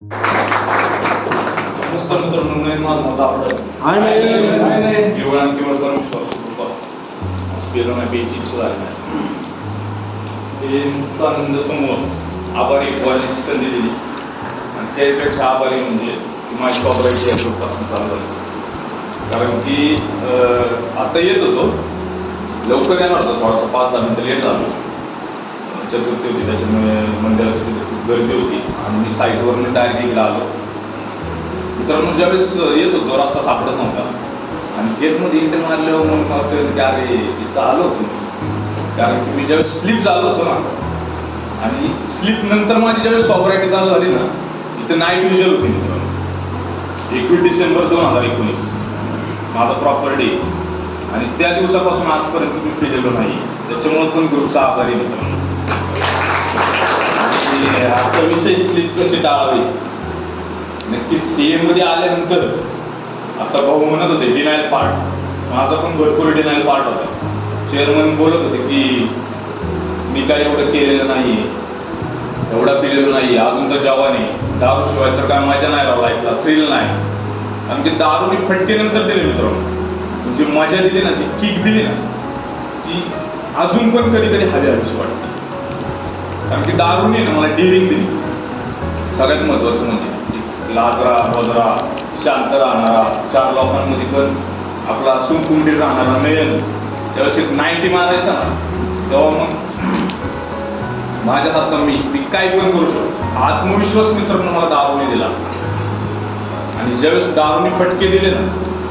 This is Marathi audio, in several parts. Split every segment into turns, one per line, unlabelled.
नमस्कार मित्रांनो, नवीन माझं मत आपलं
आहे
नाही केवळ आणि केवळ परमेश्वर पेलो नाही बेची इच्छा झाली नाही. हे मुक्त आनंद समोर आभारी बोलण्याची संधी दिली आणि त्यापेक्षा आभारी म्हणजे की माझी कॉपरायची या ग्रुपपासून चालू झाली. कारण की आता येत होतो, लवकर येणार होतो, थोडासा 5-10 मिनिटं लेट झालो. चतुर्थी होती त्याच्यामुळे मंदिराची तिथे खूप गर्दी होती आणि मी साईडवरून डायरेक्ट इकडे आलो. मित्रांनो, ज्यावेळेस येत होतो रस्ता सापडत नव्हता आणि गेटमध्ये इंटर मारल्यावर मग मला कळलं की अरे इथं आलो होतो मी. कारण की मी ज्यावेळेस स्लिप झालो होतो ना, आणि स्लिप नंतर माझी ज्यावेळेस सॉपरायटी चालू झाली ना, इथं नाईट विजन होती मित्रांनो. 21 डिसेंबर 2019 माझा प्रॉपर डे, आणि त्या दिवसापासून आजपर्यंत मी फिरलेलो नाही. त्याच्यामुळे पण ग्रुपचा आभारी मित्रांनो. आणि आजचा विषय स्लिप कशी टाळावी. नक्कीच सीएम मध्ये आल्यानंतर आता भाऊ म्हणत होते डिनायल पार्ट, माझा पण भरपूर डिनायल पार्ट होता. चेअरमन बोलत होते की मी काय एवढं केलेलं नाही, एवढा पिलेलो नाही, अजून तर जवान आहे, दारू शिवाय तर काय मजा नाही राहा लाईफला, थ्रिल नाही. आणि ते दारू मी फटकेनंतर दिले मित्रांनो, जी मजा दिली ना, जी किक दिली ना, ती अजून पण कधी कधी हवी हवीशी वाटते. कारण की दारूने ना मला डेअरिंग दिली. सगळ्यात महत्वाचं म्हणजे लाजरा बजरा शांत राहणारा, 4 लोकांमध्ये पण आपला सुंकुंडीर राहणारा नयन. त्यावेळेस 90 मारायचा ना, तेव्हा मग माझ्या हातात मी काय पण करू शकतो. आत्मविश्वास मित्रांनो मला दारूने दिला. आणि ज्यावेळेस दारूने फटके दिले ना,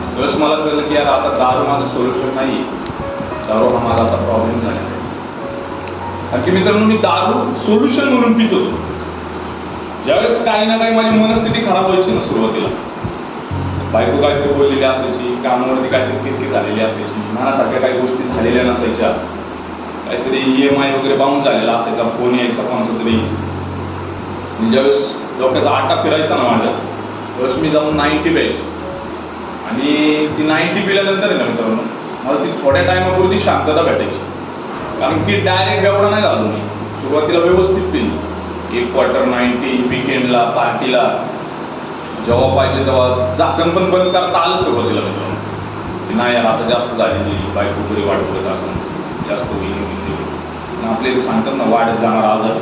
त्यावेळेस मला कळलं की यार आता दारू माझं सोल्युशन नाही, दारू हा माझा आता प्रॉब्लेम झाला आहे. कारण की मित्रांनो, मी दारू सोल्युशन म्हणून पित होतो. ज्यावेळेस काही ना काही माझी मनस्थिती खराब व्हायची ना सुरुवातीला, बायको काहीतरी बोललेली असायची, कामावरती काहीतरी किरकिर झालेली असायची, मनासारख्या काही गोष्टी झालेल्या नसायच्या, काहीतरी EMI वगैरे बाउंस झालेला असायचा, फोन यायचा कोणाचा तरी. ज्यावेळेस डोक्याचा आटा फिरायचा ना माझ्या, त्यावेळेस मी जाऊन 90 प्यायचो. आणि ती 90 पिल्यानंतर आहे ना मित्रांनो, मला ती थोड्या टायमापुरती शांतता भेटायची. कारण की डायरेक्ट एवढा नाही झालो मी. सुरुवातीला व्यवस्थित पिली, 1 क्वार्टर 90, विकेंडला, पार्टीला, जेव्हा पाहिजे तेव्हा. झाकण पण बंद करता आलं सुरुवातीला मित्रांनो, की नाही यार आता जास्त झालेली, बायको तरी वाटत असं जास्त होईल. आपले इथे सांगतात ना, वाढत जाणार आजार.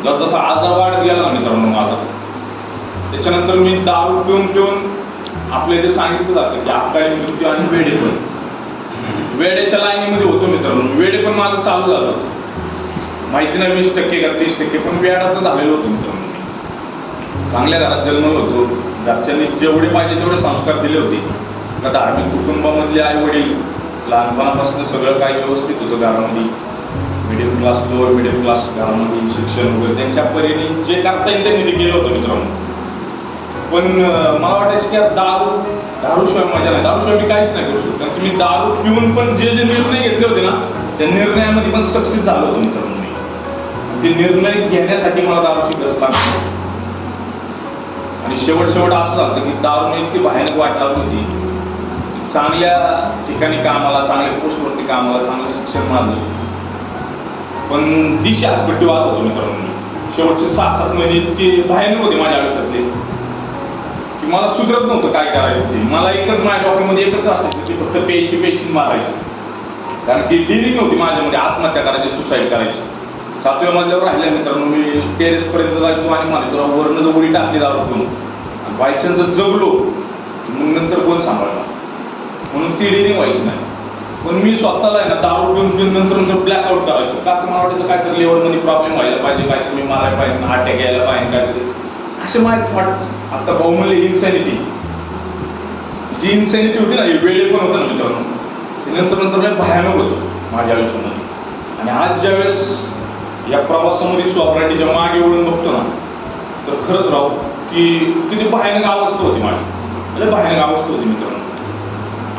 जर तसा आजार वाढत गेला ना मित्रांनो माझा, त्याच्यानंतर मी दारू पिऊन पिऊन आपल्या इथे सांगितलं जातं की अकाली मृत्यू आणि वेडेपण. वेडेच्या लाईनीमध्ये होतो मित्रांनो. वेडेपण माझं चालू झालं, माहिती नाही 20% का 30%, पण वेळा तर झालेलो होतो मित्रांनो. चांगल्या घरात जन्मलो होतो, घरच्यांनी जेवढे पाहिजे तेवढे संस्कार दिले होते. का धार्मिक कुटुंबामधले आई वडील, लहानपणापासून सगळं काही व्यवस्थित होतं घरामध्ये. Medium class, lower medium class घरामध्ये शिक्षण वगैरे त्यांच्या परीने जे करता येईल त्यांनी ते केलं होतं मित्रांनो. पण मला वाटायचं की दारूशिवाय मजा नाही, दारूशिवाय मी काहीच नाही करू शकतो. कारण की मी दारू पिऊन पण जे निर्णय घेतले होते ना, त्या निर्णयामध्ये पण सक्सेस झालो होतो मित्रांनो. ते निर्णय घेण्यासाठी मला दारूची गरज लागली. आणि शेवट असं झालं की दारूने इतकी भयानक वाट लागली होती. चांगल्या ठिकाणी कामाला, चांगल्या पोस्टवरती कामाला, चांगलं शिक्षण मिळालं, पण दिशा हटपट्टी वाद होतो मित्रांनो. शेवटचे 6-7 महिने इतके भयानक होते माझ्या आयुष्यातले की मला सुधरत नव्हतं काय करायचं ते. मला एकच माझ्या डोक्यामध्ये एकच असायचं की फक्त प्यायची मारायची. कारण की डिलिंग होती माझ्यामध्ये, आत्महत्या करायची, सुसाईड करायची. 7व्या मजल्यावर राहिल्या मित्रांनो, मी टेरेसपर्यंत जायचो आणि मला वरनं जर उडी टाकली दारू पिऊन, बायचान्स जर जगलो मग नंतर कोण सांभाळणार, म्हणून ती डिलिंग व्हायची नाही. पण मी स्वतःला आहे ना दारू पिऊन नंतर ब्लॅकआउट करायचो. का तर मला वाटायचं काहीतरी लेवलमध्ये प्रॉब्लेम व्हायला पाहिजे, काहीतरी मी मारायला पाहिजे, अटॅक यायला पाहिजे, काहीतरी असे माझे थॉट. आता भाऊ म्हणले इन्सॅनिटी, जी इन्सॅनिटी होती ना, हे वेळे पण होतं ना मित्रांनो, ते नंतर भयानक होतं माझ्या आयुष्यामध्ये. आणि आज ज्यावेळेस या प्रवासामध्ये सॉपरायटीच्या मागे वळून बघतो ना, तर खरंच राहू की किती भयानक अवस्था होती माझी, म्हणजे भयानक अवस्था होती मित्रांनो.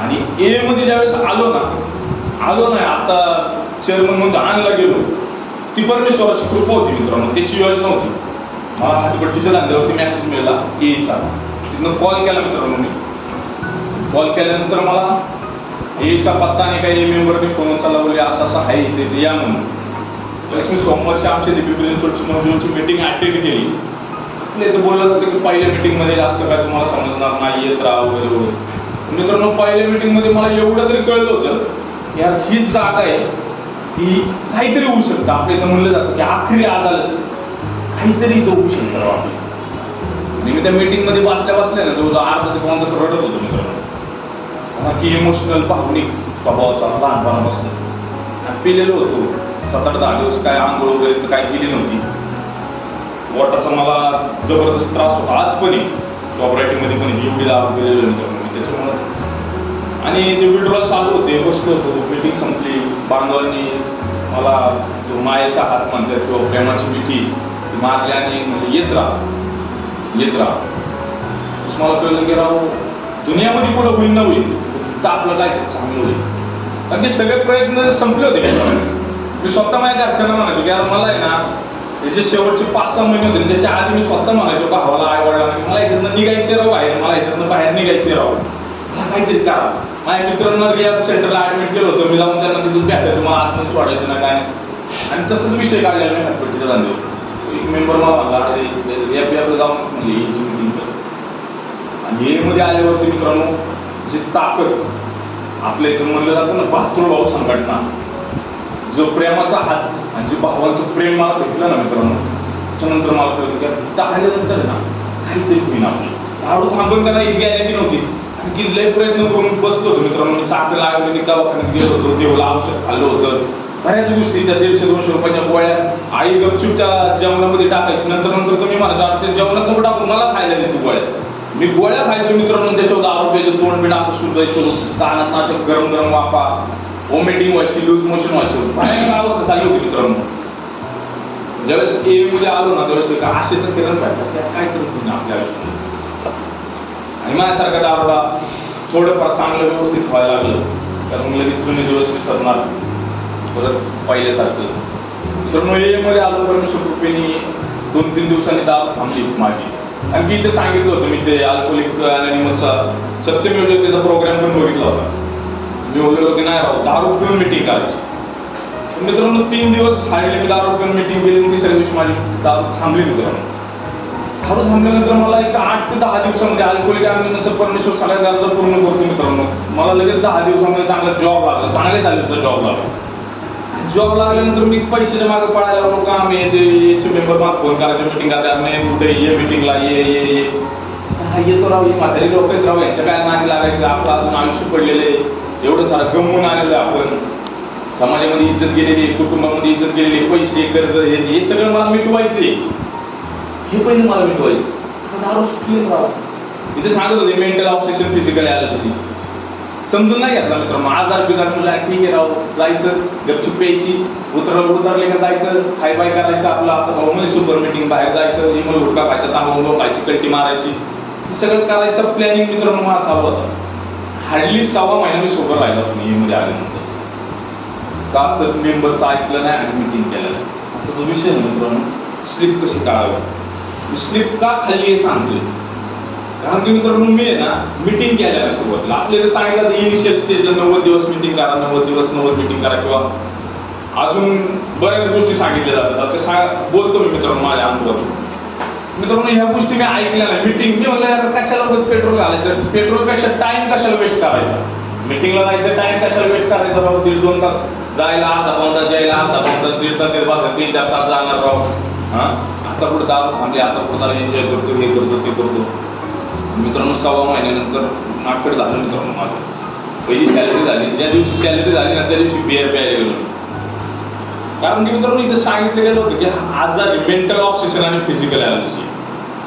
आणि ए मध्ये ज्यावेळेस आलो नाही, आता चेअरमन म्हणून आणला गेलो, ती परमेश्वराची कृपा होती मित्रांनो, त्याची योजना होती. मला हातपट्टीच्या धंद्यावरती मेसेज मिळाला एचा, तिथनं कॉल केला मित्रांनो. मी कॉल केल्यानंतर मला एचा पत्ता आणि काही मेंबरने फोन उचलला, बोलले असं आहे इथे या म्हणून. त्यावेळेस मी सोमवारची आमच्या दीपिका मीटिंग अटेंड केली. आपल्या इथे बोललं जातं की पहिल्या मीटिंगमध्ये जास्त काय तुम्हाला समजणार नाही, येत राहा वगैरे वगैरे. मित्रांनो, पहिल्या मीटिंगमध्ये मला एवढं तरी कळलं होतं की यार हीच जागा आहे की काहीतरी होऊ शकतं. आपल्या इथं म्हणलं जातं की आखरी अदालत, काहीतरी इथं होऊ शकतं राव आपली. आणि मी त्या मीटिंगमध्ये बसल्या ना जवळ अर्धा ते पाऊण तसं रडत होतो मित्रांनो, की इमोशनल भावनिक स्वभावाचा लहानपणापासून पिलेलो होतो. 7-8-10 दिवस काय आंघोळ वगैरे काय केली नव्हती. पोटाचा मला जबरदस्त त्रास होता आज पण. जॉब रायटिंगमध्ये पण एवढी दारू केलेली मित्रांनो त्याच्यामुळं. आणि ते विड्रॉल चालू होते, बसलो होतो. मीटिंग संपली, बांधवांनी मला मायेचा हात म्हणतात किंवा प्रेमाची मिठी मारली आणि म्हणजे येत राहा. मला कळलं की राव दुनियामध्ये पुढं होईल ना होईल, तर आपलं काय चांगलं होईल. कारण ते सगळे प्रयत्न संपले होते. मी स्वतः माझ्या घरच्यांना म्हणायचो की यार मला आहे ना त्याचे शेवटचे 5-6 महिने होते, त्याच्या आधी मी स्वतः म्हणायचो भावाला, आई वडिलांना की मला याच्यातनं निघायचे राव बाहेर, मला याच्यातनं बाहेर निघायचे राव, मला काहीतरी करा. माझ्या मित्रांना रिहॅब सेंटरला ऍडमिट केलं होतं. मी जाऊन त्यांना तिथून भेटायचं, मला आतमध्ये सोडायचं ना काय. आणि तसंच विषय काढलेला मी हातपट्टीच्या धंद्यावर. एक मेंबर मला म्हणला अरे रिहॅब जाऊन म्हणजे याची मीटिंग कर. आणि हे मध्ये आल्यावरती मित्रांनो जी ताकद आपल्या इथं म्हणलं जातं ना, भातृभाव संघटना, जो प्रेमाचा हात आणि जे भावांचं प्रेम मला भेटलं ना मित्रांनो, त्याच्यानंतर मला कळलं की तिथं आल्यानंतर ना काहीतरी होईना. आपली दारू थांबून का याची गॅरंटी नव्हती. आणखी लय प्रयत्न करून बसलो होतो मित्रांनो. चाकरी आयुर्वेदिक दवाखान्यात गेलो होतो, देवला औषध खाल्लं होतं, बऱ्याच गोष्टी त्या 150-200 रुपयाच्या गोळ्या आई गपचूप त्या जेवणामध्ये टाकायची. नंतर तुम्ही म्हणायचं ते जेवणात नको टाकून मला खायला देतो गोळ्या. मी गोळ्या खायचो मित्रांनो. त्याच्यावर 10 रुपयाचं तोंड असं सुजायचो, कानात अशा गरम वाफा, वॉमिटिंग व्हायची, लूज मोशन व्हायची, भयानक अवस्था झाली होती मित्रांनो. ज्यावेळेस मध्ये आलो ना त्यावेळेस एका आशेचं किरण पाहिजे त्यात काय करत आपल्या आयुष्यामध्ये. आणि माझ्यासारखा दारूला थोडंफार चांगलं व्यवस्थित व्हायला लागलं तर मग लगेच जुने दिवस विसरणार, परत पहिल्यासारखं. मित्रांनो मध्ये आलो परमेश्वर कृपेने 2-3 दिवसांनी दारू थांबली माझी. आणि मी इथे सांगितलं होतं, मी ते अल्कोहोलिक अनॉनिमसचा सत्यमेव जयतेचा प्रोग्राम पण बघितला होता. मी बोललो की नाही राहू दारू पिऊन मिटिंग करायची. मित्रांनो 3 दिवस हार्डली मी दारू पिऊन मिटिंग केली. 3ऱ्या दिवशी माझी दारू थांबली मित्रांनो. दारू थांबल्यानंतर मला एक 8 ते 10 दिवसामध्ये अल्कोहोलिक अनॉनिमसचा परमेश्वर सगळ्या गरजा पूर्ण करतो मित्रांनो. मला लगेच 10 दिवसामध्ये चांगला जॉब लागला, चांगले चालले जॉब लागला. जॉब लागल्यानंतर मी पैशाच्या मागे पळायला लागलो. काम याचे मेंबर मला फोन करायचे मिटिंग नाही कुठे ये मिटिंगला ये येतो राहू. ही म्हातारी लोक आहेत राहू, यांच्या काय नादी लागायचं. आपलं अजून आयुष्य पडलेले, एवढं सारं गमवून आलेलं आपण. समाजामध्ये इज्जत गेलेली, कुटुंबामध्ये इज्जत गेलेली, पैसे कर्ज हे सगळं मला मिटवायचे. हे पहिले मला मिटवायचे. दारू सुटले राहू. इथे सांगत होते मेंटल ऑब्सेशन फिजिकल आलं तशी समजून नाही घेतला मित्रांनो. आजार बिजार तुला ठीक आहे राहू, जायचं गपचूप प्यायची, उतरले का जायचं, खाय बाय करायचं आपलं. आता भाऊ म्हणजे सुपर मीटिंग बाहेर जायचं, इमल हुडका खायचा, तांबा खायची, कल्टी मारायची, हे सगळं करायचं प्लॅनिंग मित्रांनो मला चालू होता. हार्डली 6 महिना मी सोबत राहिलो असतो मध्ये आल्यानंतर. का तर मेंबरचं ऐकलं नाही आणि मिटिंग केलं नाही असा तो विषय आहे मित्रांनो. स्लिप कशी काढावी, स्लिप का खाल्ली हे सांगतोय. कारण की मित्रांनो मी आहे ना मिटिंग केल्या सुरुवातीला आपल्याला सांगितलं इनिशियल स्टेजला 90 दिवस मिटिंग करा, 90 दिवस 90 मिटिंग करा, किंवा अजून बऱ्याच गोष्टी सांगितल्या जातात. ते बोलतो मी मित्रांनो माझ्या अनुभवातून. मित्रांनो ह्या गोष्टी मी ऐकल्या नाही. मिटिंग मी म्हणलं यार कशाला पेट्रोल घालायचं, पेट्रोलपेक्षा टाइम कशाला वेस्ट करायचा. मिटिंगला जायचं टाइम कशाला वेस्ट करायचा राहू. 1.5-2 तास जायला, अर्धा पाऊण तास यायला, अर्धा पाऊण तास, 1.5 तास 3-4 तास जाणार राहू. आता पुढे दारू थांबली, आता पुढे जरा एन्जॉय करतो, हे करतो ते करतो. मित्रांनो 6 महिन्यानंतर नाकड झालं मित्रांनो माझं. पहिली सॅलरी झाली, ज्या दिवशी सॅलरी झाली ना त्या दिवशी बिअर प्यायला गेलो. कारण की मित्रांनो इथे सांगितलं गेलं होतं की आजार मेंटल ऑब्सेशन आणि फिजिकल ॲलर्जी.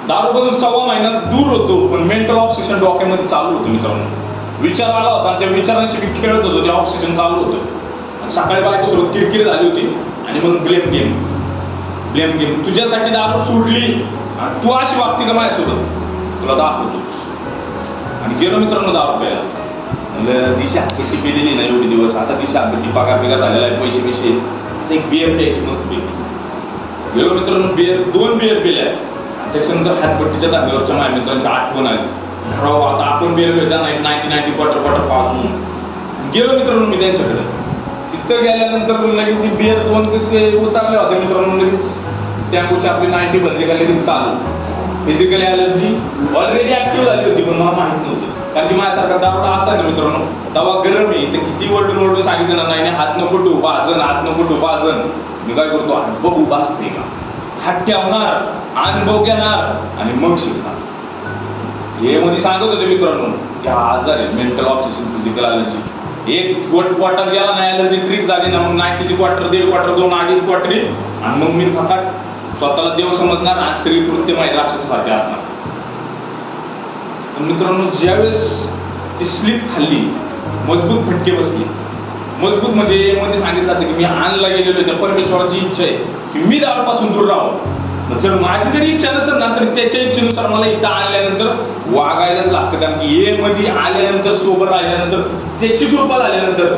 दारूपासून 6 महिन्यात दूर होतो, पण मेंटल ऑब्सेशन डोक्यामध्ये चालू होतं मित्रांनो. विचार आला होता, त्या विचारांशी मी खेळत होतो, ते ऑब्सेशन चालू होतं. सकाळी बायकोसोबत किरकिरी झाली होती आणि मग ब्लेम गेम तुझ्यासाठी दारू सोडली आणि तू अशी वागती का माझ्यासोबत, तुला दाखवतो. आणि गेलो मित्रांनो दारू प्यायला. म्हणलं दिशा हाकेची पेलेली नाही एवढे दिवस, आता दिशा हाकेची पगार झालेला आहे, पैसे एक बिअर प्यायची मस्त पैकी. गेलो मित्रांनो 2 बिअर पिल्या. त्याच्यानंतर हातपट्टीच्या धाब्यावरच्या माझ्या मित्रांची आठवण आली. राव आता आपण बिअर भेटला 90 क्वार्टर पाहून गेलो मित्रांनो मी त्यांच्याकडे. तिथं गेल्यानंतर लगेच ती बिअर 2 ते उतारले होते मित्रांनो. लगेच टॅम्पोची आपली 90 भरली का लगेच चालू. फिजिकल ॲलर्जी ऑलरेडी ऍक्टिव्ह झाली होती, पण मला माहित नव्हतं. कारण की माझ्यासारखा दारोडा असा ना मित्रांनो, दवा गरम आहे तर किती वरडून सांगितलं ना, नाही हात नको टू भाजन, हात नको टू भाजन. मी काय करतो, हात बघू भाजते का, हात ठेवणार, अनुभव घेणार आणि मग शिकणार. हे मध्ये सांगत होते मित्रांनो की हा आजार आहे मेंटल ऑब्सेशन फिजिकल ॲलर्जी. एक क्वार्टर गेला ना, ॲलर्जी ट्रिक झाली ना, मग 90ची क्वार्टर, 1.5 क्वार्टर, 2 अडीच क्वार्टरी, आणि मग मी फकाट स्वतःला देव समजणार आणि सगळी कृत्य माहिती राक्षसासारखे असणार. मित्रांनो ज्यावेळेस ती स्लिप खाल्ली, मजबूत फटके बसली. मजबूत म्हणजे मध्ये सांगितलं जातं की मी आणला गेलेलो, त्या परमेश्वराची इच्छा आहे की मी दारूपासून दूर राहावं. जर माझी जरी इच्छा नसेल ना, तर त्याच्या इच्छेनुसार मला इथं आणल्यानंतर वागायलाच लागतं. कारण की हे मध्ये आल्यानंतर, सोबत राहिल्यानंतर, त्याची कृपा झाल्यानंतर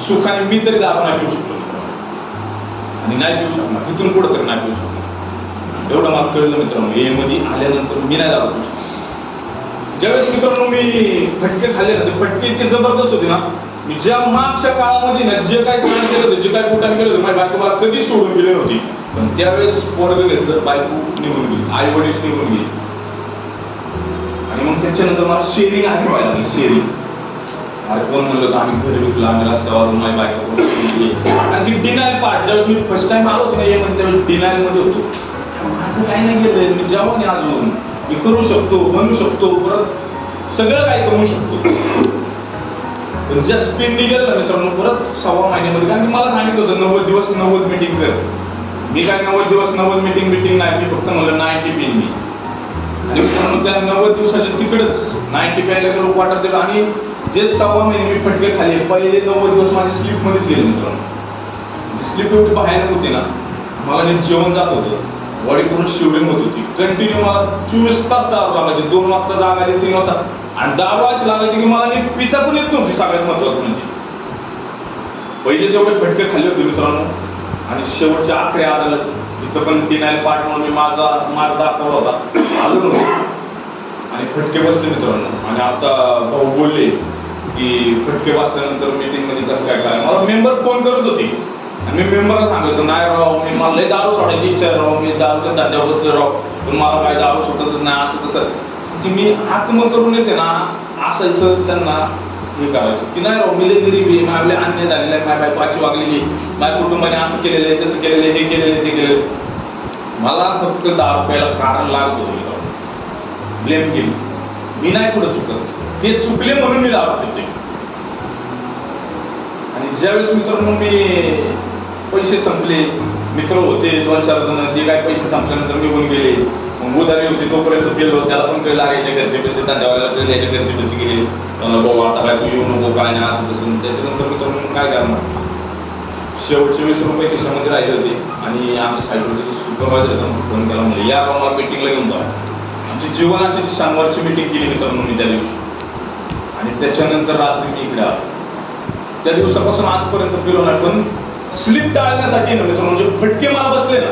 सुखाने मी तरी दारू नाही पिऊ शकतो आणि नाही पिऊ शकणार, तिथून पुढे तरी नाही पिऊ शकणार. एवढं मला कळलं मित्रांनो, हे मध्ये आल्यानंतर मी नाही दारू पिऊ शकतो. ज्यावेळेस मित्रांनो मी फटके खाल्ले ना, ते फटके इतके जबरदस्त होते ना, मी ज्या मागच्या काळामध्ये ना जे काही काम केलं होतं, जे काही कुठं केलं होतं, माझी बायको मला कधीच सोडून गेली नव्हती. पण त्यावेळेस पोरगं घेतलं, बायको निघून गेली, आई वडील निघून गेली. आणि मग त्याच्यानंतर मला शेअरिंग आठवायला व्हायला लागली. शेअरिंग अरे कोण म्हणलं होतं आम्ही घर विकलं, आम्ही रस्त्यावरून माझी बायको. कारण की डिनायल पार्ट, ज्यावेळेस मी फर्स्ट टाइम आलो होतो ना हे म्हणजे त्यावेळेस डिनायल मध्ये होतो. असं काही नाही केलं मी, जेव्हा नाही अजून मी करू शकतो, बनू शकतो, परत सगळं काही करू शकतो. पण ज्या स्पीडने गेलं ना मित्रांनो, परत 6 महिन्यामध्ये, कारण की मला सांगितलं होतं 90 दिवस 90 मीटिंग कर. मी काय 90 दिवस 90 मीटिंग नाही, मी फक्त म्हणलं 90 पिन मी. आणि मित्रांनो त्या 90 दिवसाच्या तिकडच 90 प्यायला गेलो, क्वार्टर दिलं, आणि जे 6 महिने मी फटके खाल्ले, पहिले 90 दिवस माझे स्लीप मध्येच गेले मित्रांनो. स्लीप एवढी बाहेर होती ना, मला नीट जेवण जात होतं, बॉडी पूर्ण शिवरिंग होत होती. कंटिन्यू मला 24 तास दारू लागायची, 2 वाजता जाग आली, 3 वाजता, आणि दारू अशी लागायची की मला नीट पिता पण येत नव्हती. सगळ्यात महत्वाचं म्हणजे पहिले जेवढे फटके खाल्ले होते मित्रांनो, आणि शेवटच्या आखरे अदालत तिथं पण डिनायल पार्ट म्हणून मी माझा मार्ग दाखवला होता, आलो नव्हतो आणि फटके बसले मित्रांनो. आणि आता भाऊ बोलले की फटके बसल्यानंतर मीटिंग मध्ये कसं काय करायचं. मला मेंबर फोन करत होते आणि मी मेंबरला सांगायचो नाही राव, मी मला लय दारू सोडायची इच्छा आहे राव, मी दारूच्या धंद्यावर बसलो राव, पण मला काय दारू सोडतच नाही असं तसं. की मी आत्म करून येते ना असायचं, त्यांना हे करायचं की नाही राव मी लय गरीब आहे, माझ्या अन्याय झालेला आहे, माझ्या बायको अशी वागलेली, माझ्या कुटुंबाने असं केलेलं आहे, तसं केलेलं आहे, हे केलेलं ते केलेलं. मला फक्त दारू प्यायला कारण लागत होतं, ब्लेम केली. मी नाही पुढे चुकत, ते चुकले म्हणून मी दारू पिते. आणि ज्यावेळेस मित्रांनो मी पैसे संपले, मित्र होते 2-4 जण, ते काय पैसे संपल्यानंतर निघून गेले. मग उधारी होती तोपर्यंत गेलो, त्याला पण कळलं अरे याच्या घरचे पैसे धंद्यावाल्याला कळले, याच्या घरचे पैसे गेले, भाऊ आता काय तू येऊ नको काय नाही असं तसं. त्याच्यानंतर मित्रांनो काय करणार, शेवटचे 20 रुपये खिशामध्ये राहिले होते. आणि आमच्या साईडवरचे सुपरवायझर होता, फोन केला म्हणजे या मला मीटिंगला घेऊन जा. आमची जीवनाची शनिवारची मीटिंग केली मित्रांनो मी त्या दिवशी. आणि त्याच्यानंतर रात्री मी इकडे आलो. त्या दिवसापासून आजपर्यंत फिरवून आहे, पण स्लिप टाळण्यासाठी ना मित्रांनो म्हणजे फटके मला बसले ना,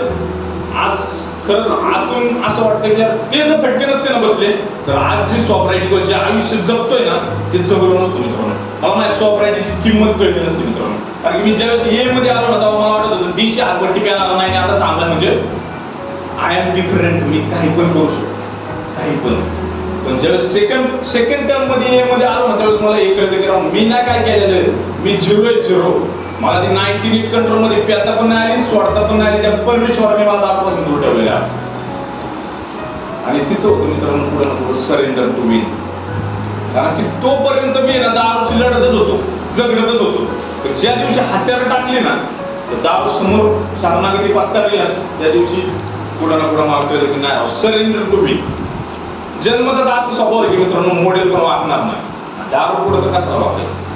आज खरंच आतून असं वाटतं की यार ते जर फटके नसते ना बसले तर आज जी सॉफ्रायटी जे आयुष्य जगतोय ना ते जगलो नसतो मित्रांनो. मला माझ्या सॉफ्रायटीची किंमत कळली नसते मित्रांनो. कारण की मी ज्यावेळेस ए मध्ये आलो ना तेव्हा मला वाटत होतं दिशा हातभट्टी प्यायला आला नाही, आता थांबला म्हणजे आय एम डिफरंट, मी काही पण करू शकतो, काही पण. पण ज्यावेळेस सेकंड टर्म मध्ये ए मध्ये आलो ना त्यावेळेस मला हे कळतं की मी नाही काय केलेलं, मी 0 मला ती 90 नीट कंट्रोल मध्ये प्याता पण नाही आली, सोडता पण नाही आली. त्या परमेश्वराने मला दारूपासून दूर ठेवलेले आहे. आणि तिथं होतो मित्रांनो पुढे ना सरेंडर टू मी. कारण की तोपर्यंत मी ना दारूशी लढतच होतो, झगडतच होतो. तर ज्या दिवशी हत्यार टाकली ना तर दारू समोर शरणागती पत्करली त्या दिवशी पुढं ना पुढं मागतोय की नाही सरेंडर टू मी. जन्मतच असं स्वभाव आहे की मित्रांनो मॉडेल पण वागणार नाही, दारू पुढं तर कसा वागायचं.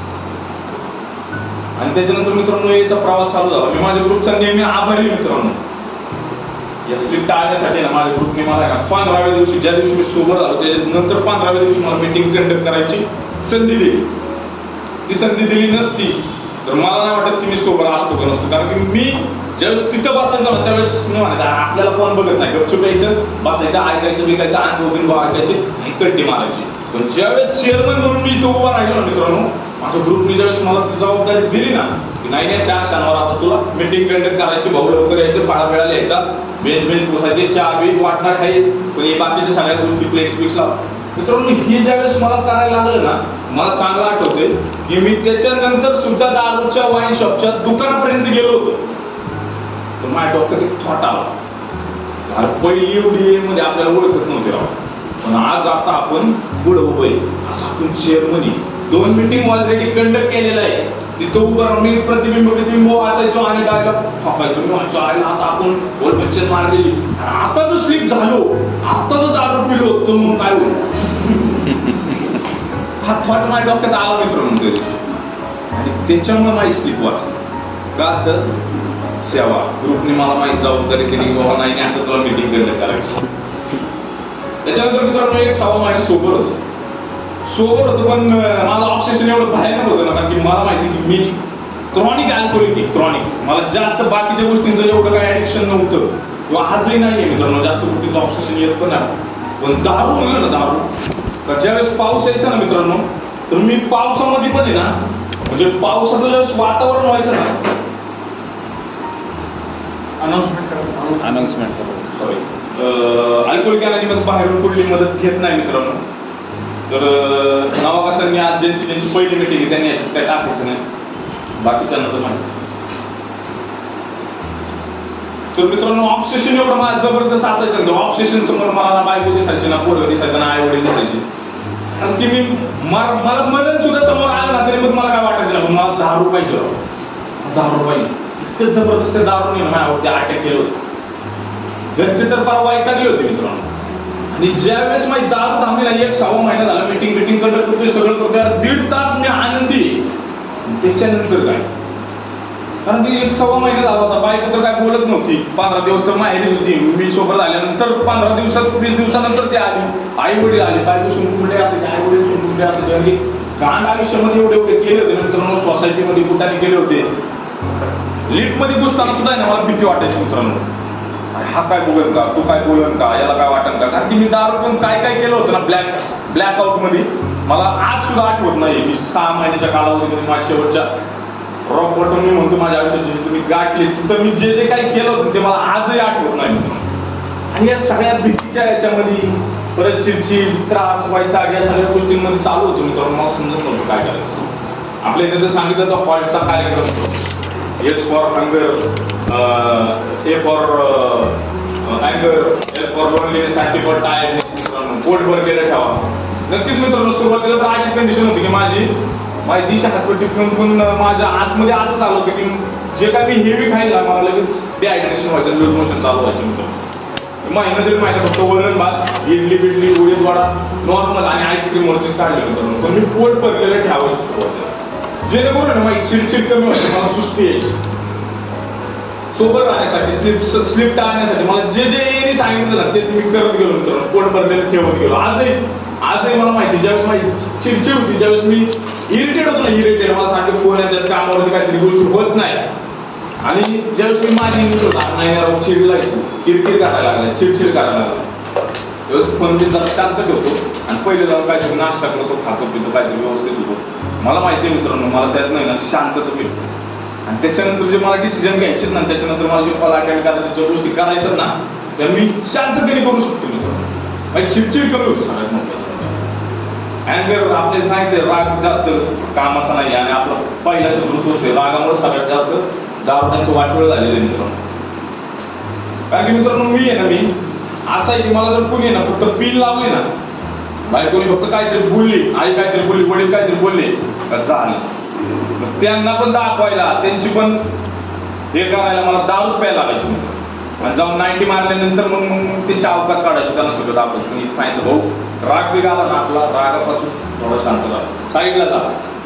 आणि त्याच्यानंतर मित्रांनो याचा प्रवास चालू झाला. मी माझ्या ग्रुपचा नेहमी आभारी मित्रांनो. या स्लिप टाळण्यासाठी ना माझ्या ग्रुपने मला 15व्या दिवशी ज्या दिवशी मी सोबत आलो त्याच्यानंतर 15व्या दिवशी मला मीटिंग कंडक्ट करायची संधी दिली. ती संधी दिली नसती तर मला नाही वाटत की मी सोबत असतो का नसतो. कारण की मी ज्यावेळेस तिथं बसायचं ना त्यावेळेस मी म्हणायचं आपल्याला कोण बघत नाही, गपचूप यायचं, बसायचं, ऐकायचं, बिकायचं, आणि दोघीन ऐकायचे आणि कट्टी मारायची. पण ज्यावेळेस चेअरमन म्हणून मी तो उभा राहिलो ना मित्रांनो, माझ्या ग्रुपनी ज्यावेळेस मला जबाबदारी दिली ना की नाही 4 शनिवार आता तुला मीटिंग कंडक्ट करायची, भाऊ लवकर यायचं, फाळा वेळा लिहायचा, बेंच पुसायचे, चहा बी वाटणार काही, पण हे बाकीच्या सगळ्या गोष्टी फ्लेक्स बिक्स लाव. मित्रांनो हे ज्यावेळेस मला करायला लागलं ना, मला चांगलं आठवते की मी त्याच्यानंतर सुद्धा दारूच्या वाईन शॉपच्या दुकानापर्यंत गेलो होतो. तर माझ्या डोक्यात एक थॉट आला, पहिली एवढी मध्ये आपल्याला ओळखत नव्हते राव, पण आज आता आपण पुढे उभे, आज आपण चेअरमनी 2 मीटिंग ऑलरेडी कंडक्ट केलेलं आहे. तिथं उभं राहून मी प्रतिबिंब वाचायचो आणि डायलॉग ठोकायचो. मी वाचायचो आयला आता आपण बोल पिक्चर मारलेली, आता जो स्लिप झालो, आता जो दारू पिलो तो म्हणून काय होईल, हा थॉट माझ्या डोक्यात आला मित्रांनो त्या दिवशी. आणि त्याच्यामुळे माझी स्लिप वाचली. का तर सेवा ग्रुपने मला माहीत जबाबदारी दिली की बाबा नाही आता तुला मीटिंग कंडक्ट करायची. त्याच्यानंतर मित्रांनो 1-6 महिने सोबत होतो, पण माझं ऑब्सेशन एवढं भयानक होतं ना, कारण की मला माहिती की मी क्रॉनिक अल्कोहोलिक, क्रॉनिक, मला जास्त बाकीच्या गोष्टींचं एवढं काही ऍडिक्शन नव्हतं किंवा आजही नाहीये मित्रांनो, जास्त गोष्टींचं ऑब्सेशन येत पण नाही. पण दारू म्हणलं ना, दारू तर ज्यावेळेस पाऊस यायचा ना मित्रांनो, तर मी पावसामध्ये पण आहे ना, म्हणजे पावसाचं ज्यावेळेस वातावरण व्हायचं ना, अनाउन्समेंट सॉरी अल्कोहोलिक अनॉनिमस बाहेरून कुठली मदत घेत नाही मित्रांनो. तर नावागतांनी आज ज्यांची पहिली मीटिंग आहे त्यांनी याच्यात काय टाकायचं नाही, बाकीच्यांना तर माहिती. तर मित्रांनो ऑब्सेशन एवढं मला जबरदस्त असायचं ना, ऑब्सेशन समोर मला ना बायको दिसायची, ना पोरं दिसायचं, ना आई वडील दिसायचे. कारण की मी मला मदत सुद्धा समोर आलं ना तरी मग मला काय वाटायचं ना, मला 10 रुपये पाहिजे, 10 रुपये इतकं जबरदस्त दारू नाही माझ्यावरती अटॅक केलं होतं. घरचे तर परवा वैतागले होते मित्रांनो. आणि ज्यावेळेस माझी दारू थांबली ना, 1-6 महिना झाला, मीटिंग कंडक्ट करतोय, सगळं करतोय, 1.5 तास मी आनंदी. त्याच्यानंतर काय, कारण की 1-6 महिना झाला होता, बायको तर काय बोलत नव्हती, 15 दिवस तर माहेरीच होती. मी सोबत आल्यानंतर 15 दिवसात 20 दिवसानंतर ते आली, आई वडील आले, बायको सुनकुंडे असायचे, आई वडील सुनकुंडे असायचे. कांड आयुष्यामध्ये एवढे केले होते मित्रांनो, सोसायटीमध्ये कुठाने केले होते, लिफ्टमध्ये घुसताना सुद्धा ना मला भीती वाटायची मित्रांनो, हा काय बोलेल का, तू काय बोलेल का, याला काय वाटेल का. कारण की मी दारू पण काय केलं होतं ना ब्लॅकआउट मध्ये, मला आज सुद्धा आठवत नाही. मी 6 महिन्याच्या कालावधीमध्ये माझ्या शेवटच्या रॉक बॉटम मी म्हणतो माझ्या आयुष्याची तुम्ही गाठली, तिथं मी जे काही केलं होतं ते मला आजही आठवत नाही. आणि या सगळ्या भीतीच्या याच्यामध्ये परत चिडचिड, त्रास, वैताग या सगळ्या गोष्टींमध्ये चालू होतो मित्रांनो. मला समजत नव्हतं काय करायचं. आपल्या इथे तर सांगितलं तर हॉल्टचा कार्यक्रम, H for hunger, A for anger, L for loneliness, T for tiredness. पोट भरलेलं ठेवा. नक्कीच मित्रांनो, सुरुवातीला तर अशी कंडिशन होती की माझी दिशा हातपट्टी पण माझ्या आतमध्ये असं चालू होतं की जे काय मी हेवी खायला मला लगेच डिहायड्रेशन व्हायचं, लूज मोशन चालू व्हायचं मित्रांनो. महिना तरी माझ्या फक्त वरण भात, इडली बिडली, उडीद वडा नॉर्मल आणि आईस्क्रीम वरतीच काढले मित्रांनो. पण मी पोट भरलेलं ठेवायचं सुरुवातीला, जेणेकरून ना माझी चिडचिड कमी व्हायची, मला सुस्ती यायची. सोबत राहण्यासाठी, स्लिप टाळण्यासाठी मला जे सांगितलं ना ते मी करत गेलो मित्रांनो, पोट भरलेलं ठेवत गेलो. आजही मला माहिती, ज्यावेळेस माझी चिडचिड होती, ज्यावेळेस मी इरिटेट होतो ना, मला सारखे फोन येतात, कामावरती काहीतरी गोष्टी होत नाही, आणि ज्यावेळेस मी माझी नाही चिडला किरकिर करायला लागला, चिडचिड करायला लागला, त्यावेळेस फोन मी जरा शांत ठेवतो आणि पहिले जाऊन काहीतरी नाश्ता करतो, खातो पितो, काहीतरी व्यवस्थित होतो. मला माहिती आहे मित्रांनो, मला त्यात नाही ना शांतता मिळतो. आणि त्याच्यानंतर जे मला डिसिजन घ्यायचे ना, त्याच्यानंतर मला जे कॉल अटेंड करायच्या ज्या गोष्टी करायच्यात ना, त्या मी शांततेने करू शकतो मित्रांनो. माझी चिडचिड कमी होती सगळ्यात महत्त्वाचं. अँगर आपल्याला सांगितलं, राग जास्त कामाचा नाही आणि आपला पहिला शत्रू तोच आहे. रागामुळे सगळ्यात जास्त दारुड्यांचं वाटोळ झालेलं आहे मित्रांनो. कारण की मित्रांनो मी असं आहे की मला जर कोणी ना फक्त पिन लावली ना, बायकोनी फक्त काहीतरी बोलली, आई काहीतरी बोलली, वडील काहीतरी बोलले तर झालं. त्यांना पण दाखवायला, त्यांची पण हे करायला मला दारूच प्यायला लागायची मित्र. आणि जाऊन 90 मारल्यानंतर मग त्याची अवकाश काढायची, त्यांना सगळं दाखवायचं. पण इथं सांगितलं भाऊ राग बिग आला ना, आपला रागापासून थोडं शांत राहा, साईडला जा,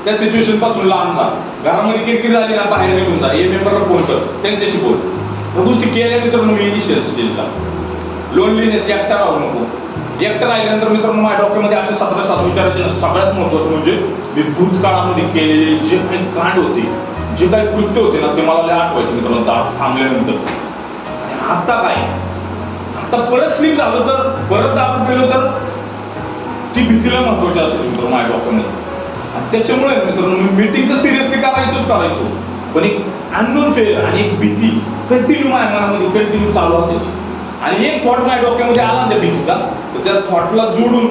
त्या सिच्युएशन पासून लांब जा. घरामध्ये किरकिर झाली ना, बाहेर निघून जा, ए मेंबरला फोन कर, त्यांच्याशी बोल. या गोष्टी केल्या मित्रांनो मी इनिशियल स्टेजला. लोनलीनेस एकटा राहू नको, एकटं राहिल्यानंतर मित्रांनो माझ्या डोक्यामध्ये असे 17 विचारायचे. सगळ्यात महत्वाचं म्हणजे मी भूतकाळामध्ये केलेले जे काही कांड होते, जे काही कृत्य होते ना, ते मला लय आठवायचे मित्रांनो दारू थांबल्यानंतर. आणि आता काय, आता परत स्लीप झालो तर, परत दारू पिलो तर ती भीतीला महत्वाची असेल मित्रांनो माझ्या डोक्यामध्ये. आणि त्याच्यामुळे मित्रांनो मी मीटिंग तर सिरियसली करायचो, पण एक अननोन फेअर आणि एक भीती कंटिन्यू माझ्या मनामध्ये कंटिन्यू चालू असायची. आणि एक थॉट माझ्या डोक्यामध्ये आला ना त्या भीतीचा, तर त्या थॉटला जोडून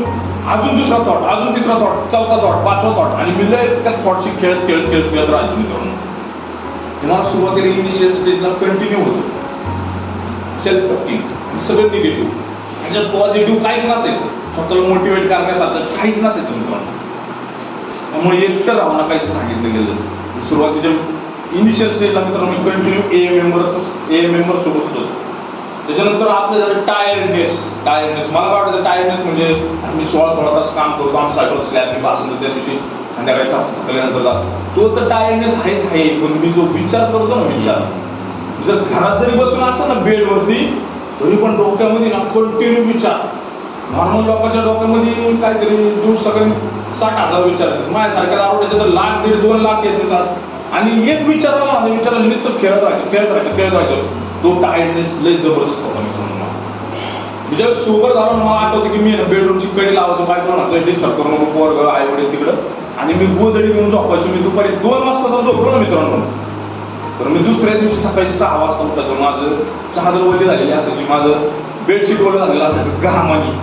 अजून दुसरा थॉट, अजून तिसरा थॉट, चौथा थॉट, पाचवा थॉट, आणि मी लय त्या थॉटशी खेळत राहायचो मित्रांनो. तुम्हाला सुरुवातीला इनिशियल स्टेजला कंटिन्यू होतं सेल्फ टॉकिंग, सगळं निगेटिव्ह, त्याच्यात पॉझिटिव्ह काहीच नसायचं, स्वतःला मोटिवेट करण्यासारखं काहीच नसायचं मित्रांनो. त्यामुळे एकटं राहू नका इथे सांगितलं गेलं. सुरुवातीच्या इनिशियल स्टेजला मित्रांनो मी कंटिन्यू ए मेंबर सोबत होतो. त्याच्यानंतर आपल्याला टायर्डनेस, मला काय वाटतं टायर्डनेस म्हणजे मी 16 तास काम करतो, आमचं सायकल स्लॅबनी पासून त्या दिवशी संध्याकाळी थकल्यानंतर जातो, तो तर टायर्डनेस आहेच आहे. पण मी जो विचार करतो ना, जर घरात जरी बसून असं ना बेडवरती, तरी पण डोक्यामध्ये ना कंटिन्यू विचार. नॉर्मल लोकांच्या डोक्यामध्ये काहीतरी दिवसाकडे 60,000 विचार आहेत. माझ्यासारख्या आवडते तर 1,00,000 1.5-2 लाख येत दिवसात. आणि एक विचार आला ना, विचाराचं नुसतं खेळत राहायचं. तो टायर्डनेस लय जबरदस्त होता मित्रांनो. मी जेव्हा सोबर झालो मला आठवतं की मी बेडरूमची कडी लावायचो, बायकोला म्हणायचं डिस्टर्ब करू नको, पोरगं आई वडील तिकडं, आणि मी गोधडी घेऊन झोपायचो. मी दुपारी 2 वाजता जाऊन झोपलो ना मित्रांनो, तर मी दुसऱ्या दिवशी सकाळी 6 वाजता उठायचो. माझं चादर वली झालेली असायची, माझं बेडशीट वलं झालेलं असायचं घामानी.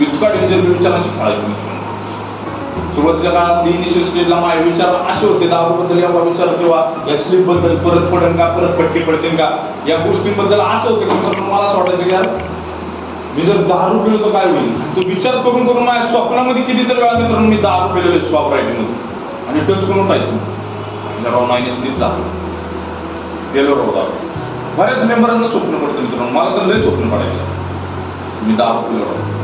इतका डेंजर मी विचारांशी खेळायचो मित्रांनो. सुरुवातीच्या काळामध्ये इनिशियल स्टेजला माझे विचार असे होते, दारूबद्दल एवढा विचार किंवा या स्लीपबद्दल परत पडेल का, परत फटके पडतील का, या गोष्टींबद्दल असं होतं की मला असं वाटायचं की यार मी जर दारू पिलो तर काय होईल. तो विचार करून करून माझ्या स्वप्नामध्ये कितीतरी वेळा मित्रांनो मी दारू पिलेलो स्वॉप रायटिंगमध्ये, आणि टच करून पाहिजे राव नाही स्लीप जातो गेलो राहू दारू. बऱ्याच मेंबरांना स्वप्न पडतं मित्रांनो, मला तर लय स्वप्न पडायचं मी दारू पिलो राहतो.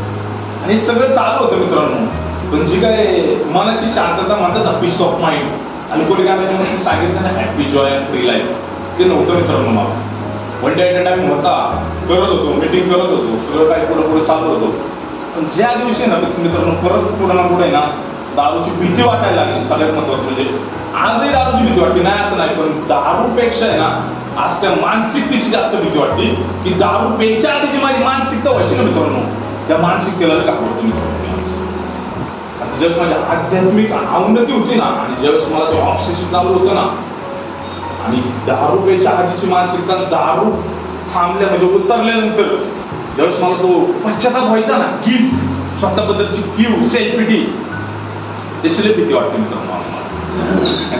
आणि सगळं चालू होतं मित्रांनो, पण जी काय मनाची शांतता म्हणतात ना, पीस ऑफ माइंड, आणि कोणी काय म्हणजे सांगितलं ना happy Joy and free life, ते नव्हतं मित्रांनो मला. One day at a time होता, करत होतो, मीटिंग करत होतो, सगळं काही पुढे चालू होतो. पण ज्या दिवशी ना मित्रांनो परत पुढे ना पुढे ना दारूची भीती वाटायला लागली. सगळ्यात महत्वाचं म्हणजे आजही दारूची भीती वाटते, नाही असं नाही, पण दारूपेक्षा आहे ना आज त्या मानसिकतेची जास्त भीती वाटते. की दारू प्यायच्या आधीची माझी मानसिकता व्हायची ना मित्रांनो, त्या मानसिकतेला घाबरतो मित्रांनो. ज्यावेळेस माझी आध्यात्मिक अवनती होती ना, आणि ज्यावेळेस मला ते ऑब्सेशन चालू होतं ना, आणि दारू प्यायच्या आधीची मानसिकता दारू थांबल्या म्हणजे उतरल्यानंतर ज्यावेळेस मला तो पश्चाताप व्हायचा ना, गिल्ट, स्वतःबद्दलची कीव, सेल्फ पिटी, त्याची लई भीती वाटते मित्रांनो.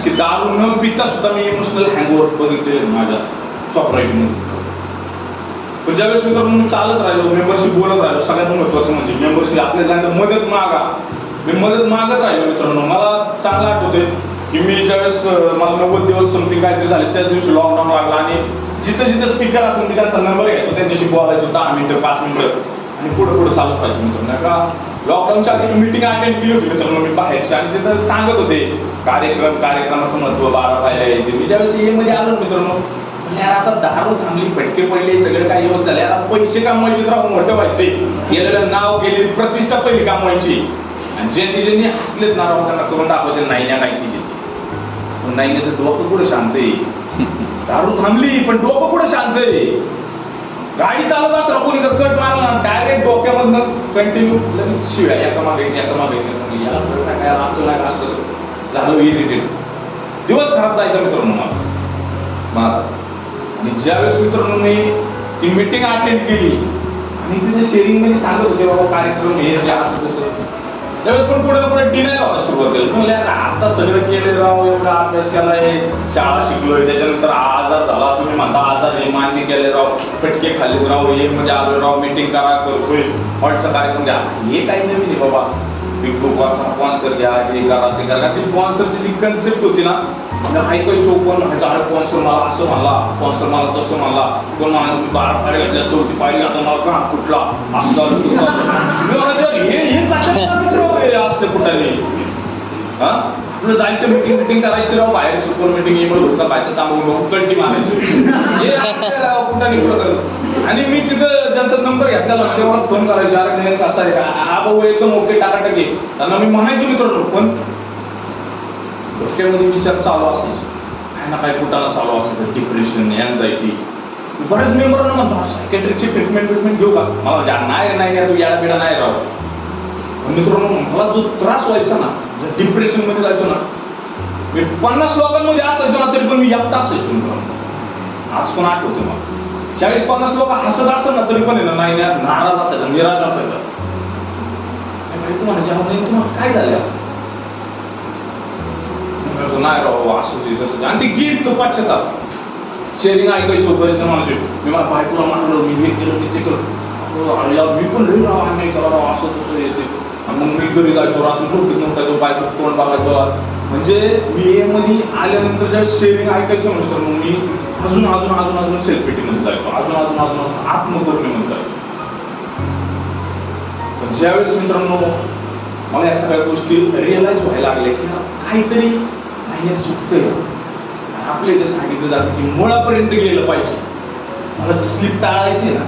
की दारू न पिता सुद्धा मी इमोशनल हँगओव्हर बघितले माझ्या स्वॉप रायटिंगमध्ये. पण ज्यावेळेस मित्रांनो मी चालत राहिलो, मेंबरशिप बोलत राहिलो, सगळ्यात महत्वाचं म्हणजे मेंबरशिप आपल्याला मदत मागा, मी मदत मागत राहिलो मित्रांनो. मला चांगलं आठवते की मी ज्यावेळेस मला 90 दिवस समथिंग काहीतरी झाले, त्याच दिवशी लॉकडाऊन लागला, आणि जिथं जिथं स्पीकर असेल मी त्यांचा नंबर घ्यायचो, त्यांच्याशी बोलायचो 10 मिनिटं 5 मिनिटं, आणि पुढे चालत पाहिजे मित्रांनो. का लॉकडाऊनच्या अशी मीटिंग अटेंड केली होती मित्रांनो मी बाहेरची, आणि तिथं सांगत होते कार्यक्रमाचं महत्व, 12 पायऱ्या येते. मी ज्यावेळेस ए मध्ये आलो मित्रांनो, यार आता दारू थांबली, फटके पडले, सगळं काही होत झाले, आता पैसे कमवायचे, राहून मोठे व्हायचे, गेलेलं नाव गेली, प्रतिष्ठा पहिली कमवायची, आणि ज्यांनी हसलेत ना राहून त्यांना करून दाखवायचे नाही नाहीची. पण नाहीचं डोकं कुठं शांत आहे, दारू थांबली पण डोकं कुठं शांत आहे. गाडी चालत असताना कोणी जर कट मारला डायरेक्ट डोक्यामधनं कंटिन्यू लगेच शिव्या, एका मागे याला काय आपल्याला असं कसं झालं, इरिटेट, दिवस खराब जायचा मित्रांनो मला. आणि ज्यावेळेस मित्रांनो मी ती मीटिंग अटेंड केली, आणि तिथे शेअरिंग मध्ये सांगत होते बाबा कार्यक्रम हे असं तसं, त्यावेळेस पण पुढे पुढे डिनाय होता सुरुवातीला. म्हणले आता सगळं केलं राव, एवढा अभ्यास केलाय, शाळा शिकलोय, त्याच्यानंतर आजार झाला, तुम्ही म्हणता आजार हे मान्य केले राव, फटके खाल्ले राव, हे म्हणजे आलो राव, मीटिंग करा, करतोय हॉटचा कार्यक्रम घ्या, हे काही नवीन आहे बाबा. बिग बुकचा स्पॉन्सर घ्या, हे करा ते करा. ती स्पॉन्सरची जी कन्सेप्ट होती ना, ऐकायचो, कोण म्हणायचं अरे स्पॉन्सर मला असं म्हणला, स्पॉन्सर मला तसं म्हणला, कोण म्हणायचं मी 12 पायऱ्या घातल्या, 4थी पायरी आता मला का कुठला असं हे असते कुठाने. हा आपलं जायचं मिटिंग करायची राव बाहेर सुपर मिटिंग येईल होता बाहेरचं तांबून कल्टी मारायची कुठं नाही कुठं करत. आणि मी तिथं ज्यांचा नंबर घेतला तेव्हा फोन करायचे अरे नाही कसं आहे का हा भाऊ एकदम ओके टाकाटाकी त्यांना मी म्हणायचो मित्रांनो. पण डोक्यामध्ये विचार चालू असायचे काय ना काय कुठाला चालू असायचं डिप्रेशन एन्झायटी. बरेच मेंबरांना म्हणतो सायकेट्रिकची ट्रीटमेंट घेऊ का मला नाही तू याडा बिडा नाही राव. मित्रांनो मला जो त्रास व्हायचा ना डिप्रेशन मध्ये जायचो ना मी 50 लोकांमध्ये असायचो ना तरी पण मी एकटा असायचो मित्रांनो. आज पण आठवतो मला 40-50 लोक हसत असत ना तरी पण नाही नाराज असायचा निराश असायचा. तुम्हाला काय झालं असं नाही राव असं कसं आणि ते गिल्ट तो पश्चाताप शेअरिंग ऐकायचो बरेच म्हणायचे मी मला बायकोला म्हटलं मी हे केलं मी ते केलं मी पण लई राव अन्याय करा राव असं तसं येते. मग मी घरी जायचो रात्री झोपीत नव्हतो बायको तोंड बघायचो. म्हणजे मी मध्ये आल्यानंतर ज्या शेअरिंग ऐकायचं म्हणतो तर मग मी अजून सेल्फ पिटीमध्ये जायचो अजून आत्मकरुणेमध्ये जायचो. पण ज्यावेळेस मित्रांनो मला या सगळ्या गोष्टी रिअलाइज व्हायला लागल्या की काहीतरी नाही चुकतंय. आपल्या इथे सांगितलं जातं की मुळापर्यंत गेलं पाहिजे. मला स्लिप टाळायची ना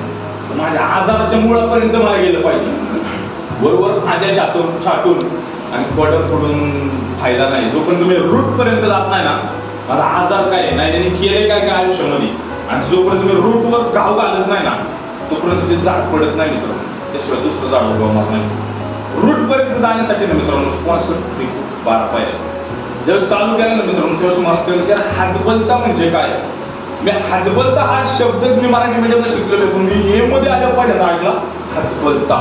माझ्या आजाराच्या मुळापर्यंत मला गेलं पाहिजे. बरोबर फांद्या छाटून आणि बॉर्डर फोडून फायदा नाही. जोपर्यंत तुम्ही रूट पर्यंत जात नाही ना माझा आजार काय नाही त्यांनी केले काय आयुष्यामध्ये आणि जोपर्यंत तुम्ही रूटवर घाव घालत नाही ना तोपर्यंत ते झाड पडत नाही मित्रांनो. त्याशिवाय दुसरं झाड उगवणार नाही. रूट पर्यंत जाण्यासाठी ना मित्रांनो स्पॉन्सर खूप 12 पाहिजे. जेव्हा चालू केलं ना मित्रांनो तेव्हा मला कळलं की हातबलता म्हणजे काय. मी हातबलता हा शब्दच मी मराठी मीडियमला शिकलेलो पण मी हे मध्ये आल्या पाहिजे ऐकला हातबलता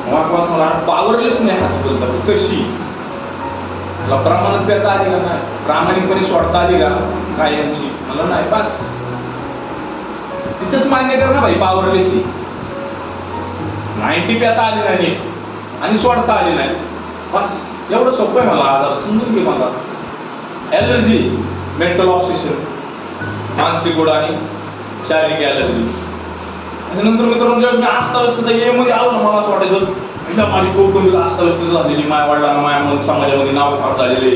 मला पावरलेस नाही हातबलता कशी मला प्रमाणात पेता आली का नाही प्रामाणिकपणे सोडता आली का कायमची मला नाही बस तिथंच मान्य कर ना भाई पावरलेस 90 पेता आली नाही आणि सोडता आली नाही बस एवढं सोपं आहे. मला आजार समजून घे. मला ॲलर्जी मेंटल ऑब्सेशन मानसिक गोड आणि शारीरिक ॲलर्जी. त्याच्यानंतर मित्रांनो जेव्हा मी अस्ताव्यस्त ये मध्ये आलो ना मला असं वाटायचं माझी कौटुंबिक अस्ताव्यस्त झालेली माया वडिलांना माया समाजामध्ये नाव खराब झालेले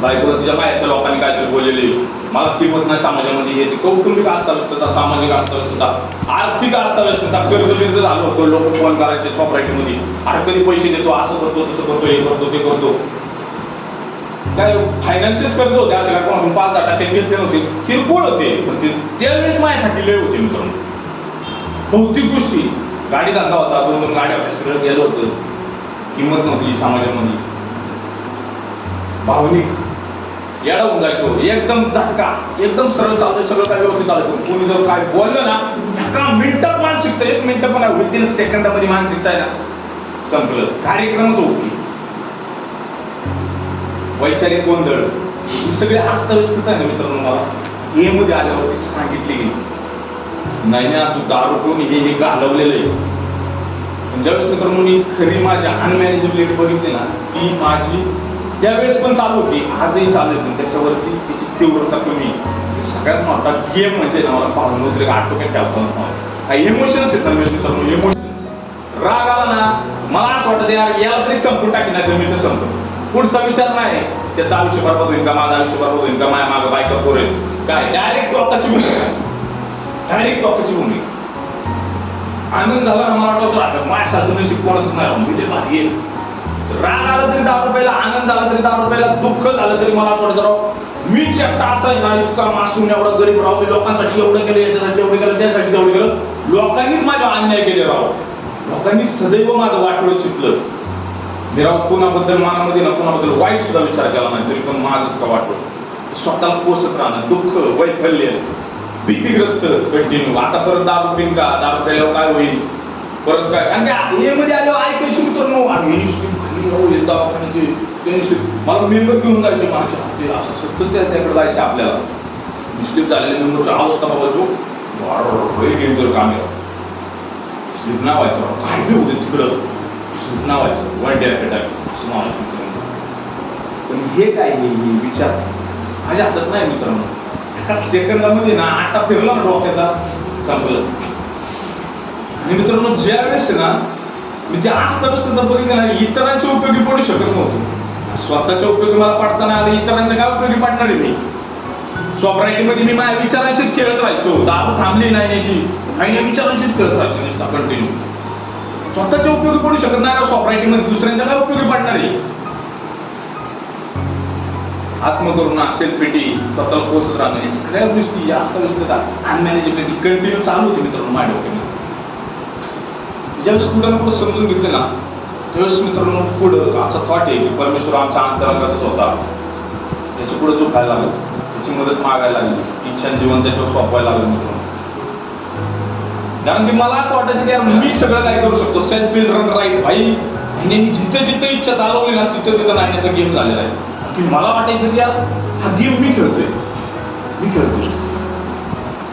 बायकोला तिच्या मायाच्या लोकांनी काहीतरी बोललेले मला टिकवत नाही समाजामध्ये येते. कौटुंबिक अस्ताव्यस्तता सामाजिक अस्ताव्यस्तता आर्थिक अस्ताव्यस्तता कर्ज झालं होतं. लोक फोन करायचे सोसायटीमध्ये अरे कधी पैसे देतो असं करतो तसं करतो हे करतो ते करतो. काय फायनान्शियल कर्ज होते असे काय कोण 5-10% घेतले नव्हते किरकोळ होते पण ते त्यावेळेस माझ्यासाठी लय होते मित्रांनो. भौतिक गोष्टी गाडी धंदा होता 2 गाड्या होत्या सगळं गेलं होतं. किंमत नव्हती समाजामध्ये. भावनिक येडावून जायचो एकदम झटका एकदम सरळ चालतोय सगळं काय व्यवस्थित चालतं. कोणी जर काय बोललं ना एका मिनिटात मानसिकता 1 मिनिट पण नाही विदिन सेकंदामध्ये मानसिकता आहे ना संपलं कार्यक्रमच ओके. वैचारिक गोंधळ ही सगळे अस्ताव्यस्तता आहे ना मित्रांनो मला ए मध्ये आल्यावरती सांगितली गेली नाही ना तू दारू पिऊन हे घालवलेलं आहे. ज्यावेळेस मित्रांनो मी खरी माझी अनमॅनेजेबिलिटी बघितली ना ती माझी त्यावेळेस पण चालू होती आजही चालू होती. त्याच्यावरती तिची तीव्रता कमी. सगळ्यात मोठा गेम म्हणजे ना मला भावनोद्रेक आटोक्यात ठेवतो. हा इमोशन्स आहेत ना मित्रांनो इमोशन्स. राग आला ना मला असं वाटतं याला तरी संपून टाकी नाही तर मी तर संपतो. पुढचा विचार नाही त्याचं आयुष्य बरबाद होईल का माझं आयुष्य बरबाद होईल का माझ्या मागं बायका पोरेल काय डायरेक्ट टॉकाची भूमिका डायरेक्ट टॉकाची भूमिका. आनंद झाला ना मला वाटतं माझ्या साधून शिकवणच नाही मी ते भारी येईल. राग आला तरी 10 रुपयाला आनंद झाला तरी 10 रुपयाला दुःख झालं तरी मला असं वाटतं राव मीच एकटा असा ना इतका मासून एवढा गरीब राव मी लोकांसाठी एवढं केलं याच्यासाठी एवढं केलं त्यासाठी तेवढं केलं. लोकांनीच माझ्या अन्याय केले राव. लोकांनी सदैव माझं वाटोळं चितलं. मी राव कोणाबद्दल मनामध्ये ना कोणाबद्दल वाईट सुद्धा विचार केला नाही तरी पण माझंच का वाटोळं स्वतःला पोसत राहणं दुःख वैफल्य भीतीग्रस्त कंटिन्यू. आता परत 10 रुपये का 10 रुपयाला काय होईल परत काय आणि त्या मध्ये आल्यावर ऐकायची मित्रांनो मला मेंबर घेऊन जायचे माझ्या असं सतत त्याकडे जायचे आपल्याला स्लिप झालेल्या मेंबरची अवस्था बाबाचो डेंजर काम आहे. स्लिप नाव व्हायचं काय बी होते तिकडं स्लिप नाव व्हायचं 1 डे असं मला. पण हे काय विचार माझ्या हातात नाही मित्रांनो. एका सेकंदामध्ये ना आटा फिरला ना डोक्याचा संपलं. आणि मित्रांनो ज्या वेळेस ना मी ते अस्ताव्यस्तता बघितलं ना इतरांच्या उपयोगी पडू शकत नव्हतो. स्वतःच्या उपयोगी मला पडता नाही आलं, इतरांच्या काय उपयोगी पडणार आहे मी? सॉफ्टरायटी मध्ये मी माझ्या विचारांशीच खेळत राहायचो, दारू थांबली नाही याची, काही विचारांशीच खेळत राहायचो नुसता कंटिन्यू. स्वतःच्या उपयोगी पडू शकत नाही ना सॉफ्टरायटी मध्ये, दुसऱ्यांच्या काय उपयोगी पडणार आहे? आत्मकरुणा, सेल्फ-पिटी, स्वतःला पोचत राहणं, या सगळ्या गोष्टी जास्त अनमॅनेजेबिलिटी कंटिन्यू चालू होती मित्रांनो माझ्या डोक्यामध्ये. ज्यावेळेस कुठं ना कुठं समजून घेतले ना, त्यावेळेस मित्रांनो पुढं आमचा थॉट आहे की परमेश्वर आमच्या अंतरंगातच होता, त्याच्या पुढे झोपायला लागलं, त्याची मदत मागायला लागली, इच्छा जीवन त्याच्यावर सोपवायला लागलं मित्रांनो. कारण की मला असं वाटायचं की यार मी सगळं काय करू शकतो, सेल्फ विल रन राईट. भाई नाहीने जिथे जिथे इच्छा चालवली ना तिथं तिथं नाहीण्याचा गेम झालेला आहे. की मला वाटायचं की यार हा गेम मी खेळतोय.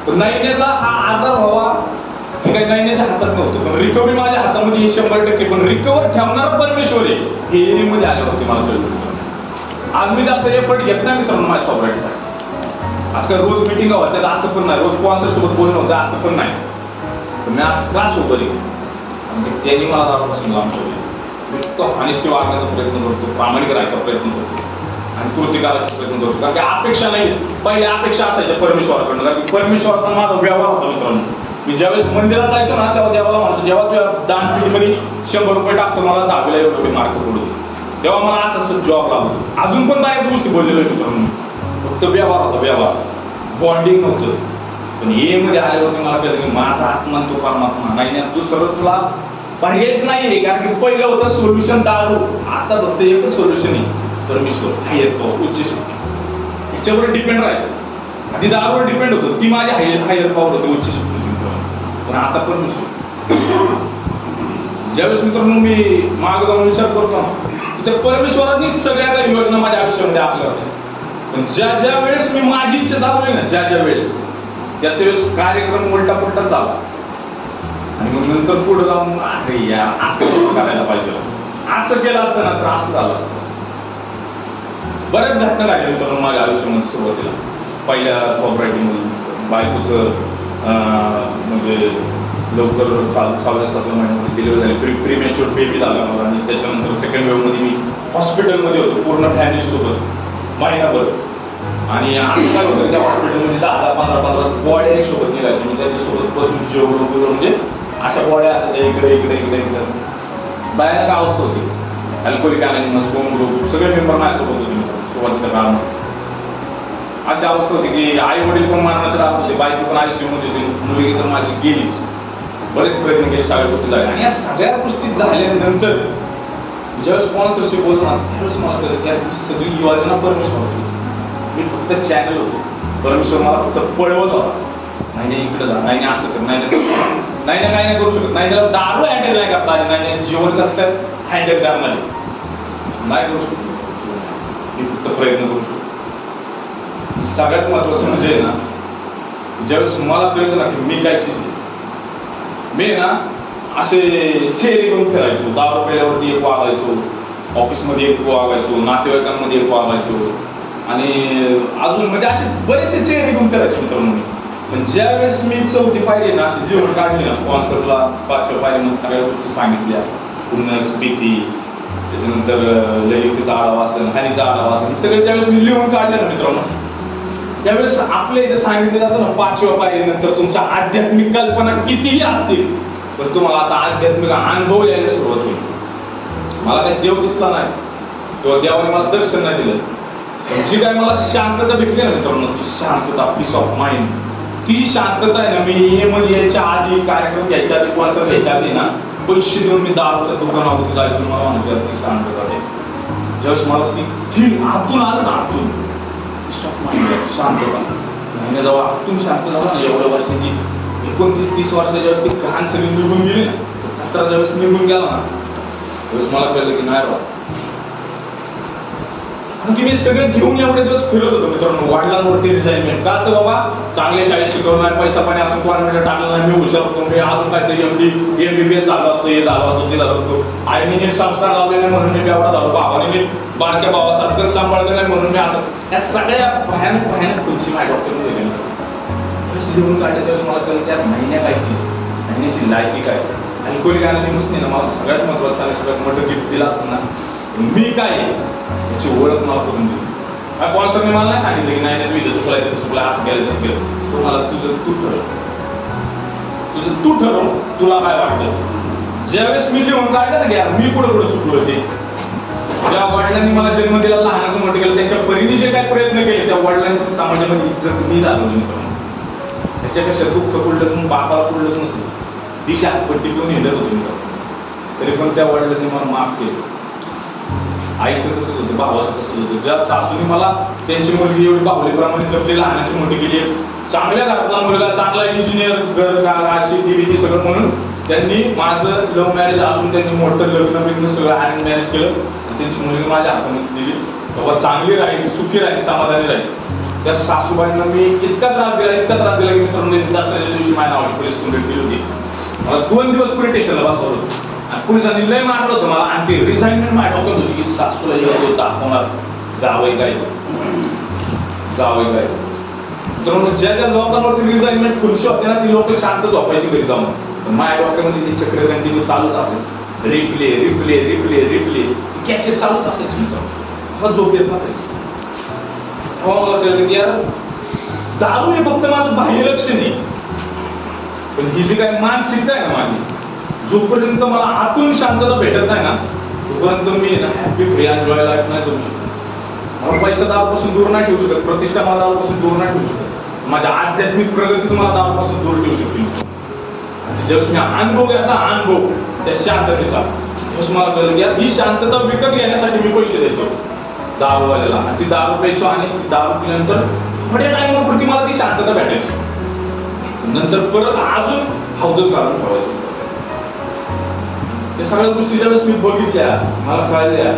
पण नाईनेला हा आजार व्हावा हे काही नाईनेच्या हातात नव्हतं, पण रिकव्हरी माझ्या हातामध्ये 100%. पण रिकव्हर ठेवणारा परमेश्वर आहे हे एरियामध्ये आले होते मला कळलं. आज मी जास्त एफर्ट घेत नाही मित्रांनो माझ्या सॉफ्टवेअरसाठी. आजकाल रोज मिटिंग होत्यात असं पण नाही, रोज स्पॉन्सर सोबत बोलणं होतं असं पण नाही. पण मी आज का सोबत आहे त्यांनी मला दाखवापासून लांब ठेवले. नुसतं हॉनेस्टी वागण्याचा प्रयत्न करतो, प्रामाणिक राहायचा प्रयत्न करतो आणि कृती करायचा प्रयत्न करतो. कारण की अपेक्षा नाही, पहिले अपेक्षा असायच्या परमेश्वराकडनं. कारण की परमेश्वराचा माझा व्यवहार होता मित्रांनो. मी ज्यावेळेस मंदिरात जायचो ना तेव्हा देवाला म्हणतो, जेव्हा तुझ्या दानपेटीमध्ये 100 रुपये टाकतो मला 10वीला एवढे मार्क पडू, तेव्हा मला असं जॉब लागतो. अजून पण बऱ्याच गोष्टी बोललेलो आहे मित्रांनो. फक्त व्यवहार होता, व्यवहार, बॉन्डिंग नव्हतं. पण हे मध्ये आल्यावरती मला कळलं की माझा आत्मा तो परमात्मा नाही, दुसरं तुला पर्यायच नाही. कारण की पहिलं होतं सोल्युशन दारू, आता फक्त एकच सोल्युशन आहे परमेश्वर, हायर पॉवर, उच्च शक्ती. ह्याच्यावर डिपेंड राहायचं. आधी दारूवर डिपेंड होतं, ती माझी हायर पॉवर होती, उच्च शक्ती. पण आता परमेश्वर. ज्यावेळेस मित्रांनो मी मागे जाऊन विचार करतो ना तर परमेश्वरांनी सगळ्या काही योजना माझ्या आयुष्यामध्ये आखल्या होत्या. पण ज्या वेळेस मी माझी इच्छा चालवली ना, ज्या वेळेस त्यावेळेस कार्यक्रम उलटा पुलटा झाला. आणि मग नंतर पुढे जाऊन अरे यार असं करायला पाहिजे, असं केलं असतं ना तर असं झालं असतं. बऱ्याच घटना घडल्या मित्रांनो माझ्या आयुष्यामध्ये. सुरुवातीला पहिल्या सॉफ्टरायटिंगमध्ये बायकोचं म्हणजे लवकर 6व्या-7व्या महिन्यामध्ये डिलिव्हरी झाली, प्रीमॅच्युअर बेबी झाला मला. आणि त्याच्यानंतर सेकंड वेव्हमध्ये मी हॉस्पिटलमध्ये होतो पूर्ण फॅमिलीसोबत महिनाभर. आणि असं काय होतं त्या हॉस्पिटलमध्ये 10-15 बॉड्या सोबत निघायच्या. मी त्याच्यासोबत बसून जेवढं म्हणजे अशा बॉड्या असायच्या इकडे इकडे इकडे इकडे. बाहेर अवस्था होती, अल्कोहोलिक अनॉनिमस, होम ग्रुप सगळे मेंबर माझ्यासोबत होते सुरुवातीच्या काळामध्ये. अशी अवस्था होती की आई वडील पण मरणाच्या दारात होते, बायको पण ICU मध्ये होती, मुलगी तर माझी गेलीच. बरेच प्रयत्न केले, सगळ्या गोष्टी झाल्या. आणि या सगळ्या गोष्टी झाल्यानंतर ज्यावेळेस स्पॉन्सरशिप बोलतो ना त्यावेळेस मला कळलं की सगळी योजना परमेश्वर होती, मी फक्त चॅनल होतो. परमेश्वर मला फक्त पळवत होता, नाही इकडे जा, नाही असं कर, नाही काही नाही करू शकत, नाही त्याला दारू हँडल नाही करता आली, नाही जीवन कसं काय हँडल करणार नाही करू शकतो. मी फक्त प्रयत्न करू शकतो. सगळ्यात महत्वाचं म्हणजे ना ज्यावेळेस मला कळलं ना की मी काय शिकले, मी ना असे चेहरे घेऊन फिरायचो, दारू पेल्यावरती एक वागायचो, ऑफिसमध्ये एक वागायचो, नातेवाईकांमध्ये एक वागायचो. आणि अजून म्हणजे असे बरेचसे चेहरे घेऊन फिरायचो मित्रांनो. पण ज्यावेळेस मी 4थी पायरी ना अशी लिहून काढली ना, स्पॉन्सरला 5व्या पायरीमध्ये सगळ्या गोष्टी सांगितल्या, पुन्हा भीती, त्याच्यानंतर ललितेचा आढावा असेल, हानीचा आढावा असेल, सगळे ज्यावेळेस मी लिहून काढले ना मित्रांनो, त्यावेळेस आपल्या इथे सांगितलं जातं ना 5व्या पायरीनंतर तुमच्या आध्यात्मिक कल्पना कितीही असतील पण तुम्हाला आता आध्यात्मिक अनुभव यायला सुरुवात होईल. मला काही देव दिसला नाही किंवा देवाने मला दर्शन नाही दिलं, पण जी काय मला शांतता भेटली ना मित्रांनो, ती शांतता, पीस ऑफ माइंड, ती शांतता आहे ना. मी मध्ये यायच्या आधी, कार्यक्रम घ्यायच्या आधी, स्पॉन्सर घ्यायच्या आधी ना पैसे देऊन मी दारूच्या दुकानावरती जायचो. मला म्हणतो ती शांतता आहे. ज्यावेळेस मला ती फील आतून आलं ना, आतून पीस ऑफ माइंड, शांतता. महिन्या जेव्हा आतून शांत झाला ना, एवढ्या वर्षाची 29-30 वर्षाच्या वेळेस ती घाण सगळी निघून गेली ना, कचरा ज्यावेळेस निघून गेला ना त्यावेळेस मला कळलं की नाही बाबा. की मी सगळं घेऊन एवढे दिवस फिरत होतो मित्रांनो. वडिलांवरती रिसाइनमेंट का तर बाबा चांगल्या शाळेत शिकवलं नाही, पैसा पाणी असून कॉन्व्हेंटला टाकलं नाही, मी हुशार होतो, मी अजून काहीतरी MBBS झालो असतो, हे झालो असतो, ते झालं असतो. आईने नीट संस्कार लावले नाही म्हणून मी एवढा झालो, भावाने मी बारक्या भावासारखं सांभाळलं नाही म्हणून मी असं. या सगळ्या भयानक खुशी माझ्या डॉक्टरने दिल्या. लिहून काढल्या त्यावेळेस मला कळलं त्या महिन्याची लायकी काय. आणि कोणी गाण्याची मुस्ती ना मला सगळ्यात महत्वाचं आणि सगळ्यात मोठं गिफ्ट दिलं असतं ना मी काय याची ओळख मला करून दिली. स्पॉन्सरने मला नाही सांगितलं की नाही तुम्ही इथं चुकला इथं चुकला असं केलं तसं केलं. तो मला तू ठरव तुला काय वाटतं. ज्यावेळेस मी लिहून काय करा घ्या मी पुढे चुकलो ते. ज्या वडिलांनी मला जन्म दिला लहानाचं मोठं केलं त्यांच्या परीने जे काय प्रयत्न केले त्या वडिलांची समाजामध्ये इज्जत मी झालो मित्रांनो. त्याच्यापेक्षा दुःख पडलं म्हणून बापाला पडलं नसलं दिशा पट्टी घेऊन हिंडत होतो मित्रांनो. तरी पण त्या वडिलांनी मला माफ केलं. आईचं तसंच होतं भावाचं तसंच होतं. ज्या सासूने मला त्यांची मुलगी एवढी बाहुलीप्रमाणे जपली लहानाची मोठी केली चांगल्या घरातला मुलगा चांगला इंजिनियर घर शेती बिती सगळं म्हणून त्यांनी माझं लव्ह मॅरेज असून त्यांनी मोठं लग्न सगळं अरेंज मॅरेज केलं आणि त्यांची मुलगी माझ्या हातामध्ये दिली. बाबा चांगली राहील सुखी राहील समाधानी राहील. त्या सासूबाईंना मी इतका त्रास दिला की मित्रांनो दसऱ्याच्या दिवशी माझ्या नावाची पोलीस कंप्लेंट केली होती. मला 2 दिवस पोलीस स्टेशनला बसवलं आणि पोलिसांनी लय मारलं होतं मला आणि ते रिझाइनमेंट माझ्या डोक्यात होती की सासूला एवढं दाखवणार जावई काय मित्रांनो. ज्या ज्या लोकांवरती रिझाइनमेंट खुर्शी होते ना ती लोक शांत झोपायची घरी जाऊन. माझ्या डोक्यामध्ये ती चक्र कंटिन्यू चालूच असायची. रिप्ले कॅसेट चालूच असायची मित्रांनो. झोप येत नसायची. तेव्हा मला कळलं की यार दारू हे फक्त माझं बाह्य लक्ष नाही पण ही जी काय मानसिकता आहे ना माझी जोपर्यंत मला आतून शांतता भेटत नाही ना तोपर्यंत मी हॅपी फ्री एन्जॉय लाईफ नाही करू शकत. मला पैसा दारूपासून दूर नाही ठेवू शकत. प्रतिष्ठा मला दारूपासून दूर नाही ठेवू शकत. माझ्या आध्यात्मिक प्रगतीच मला दारूपासून दूर ठेवू शकते. आणि ज्यावेळेस मी अनुभव घेतला त्या शांततेचा त्यावेळेस मला कळलं की यार ही शांतता विकत घेण्यासाठी मी पैसे द्यायचो दारूवाल्याला आणि ती दारू प्यायचो आणि ती दारू पिल्यानंतर थोड्या टाइमवरती मला ती शांतता भेटायची. नंतर परत अजून हौदच घालून ठेवायचं. या सगळ्या गोष्टी ज्यावेळेस मी बघितल्या मला कळल्या.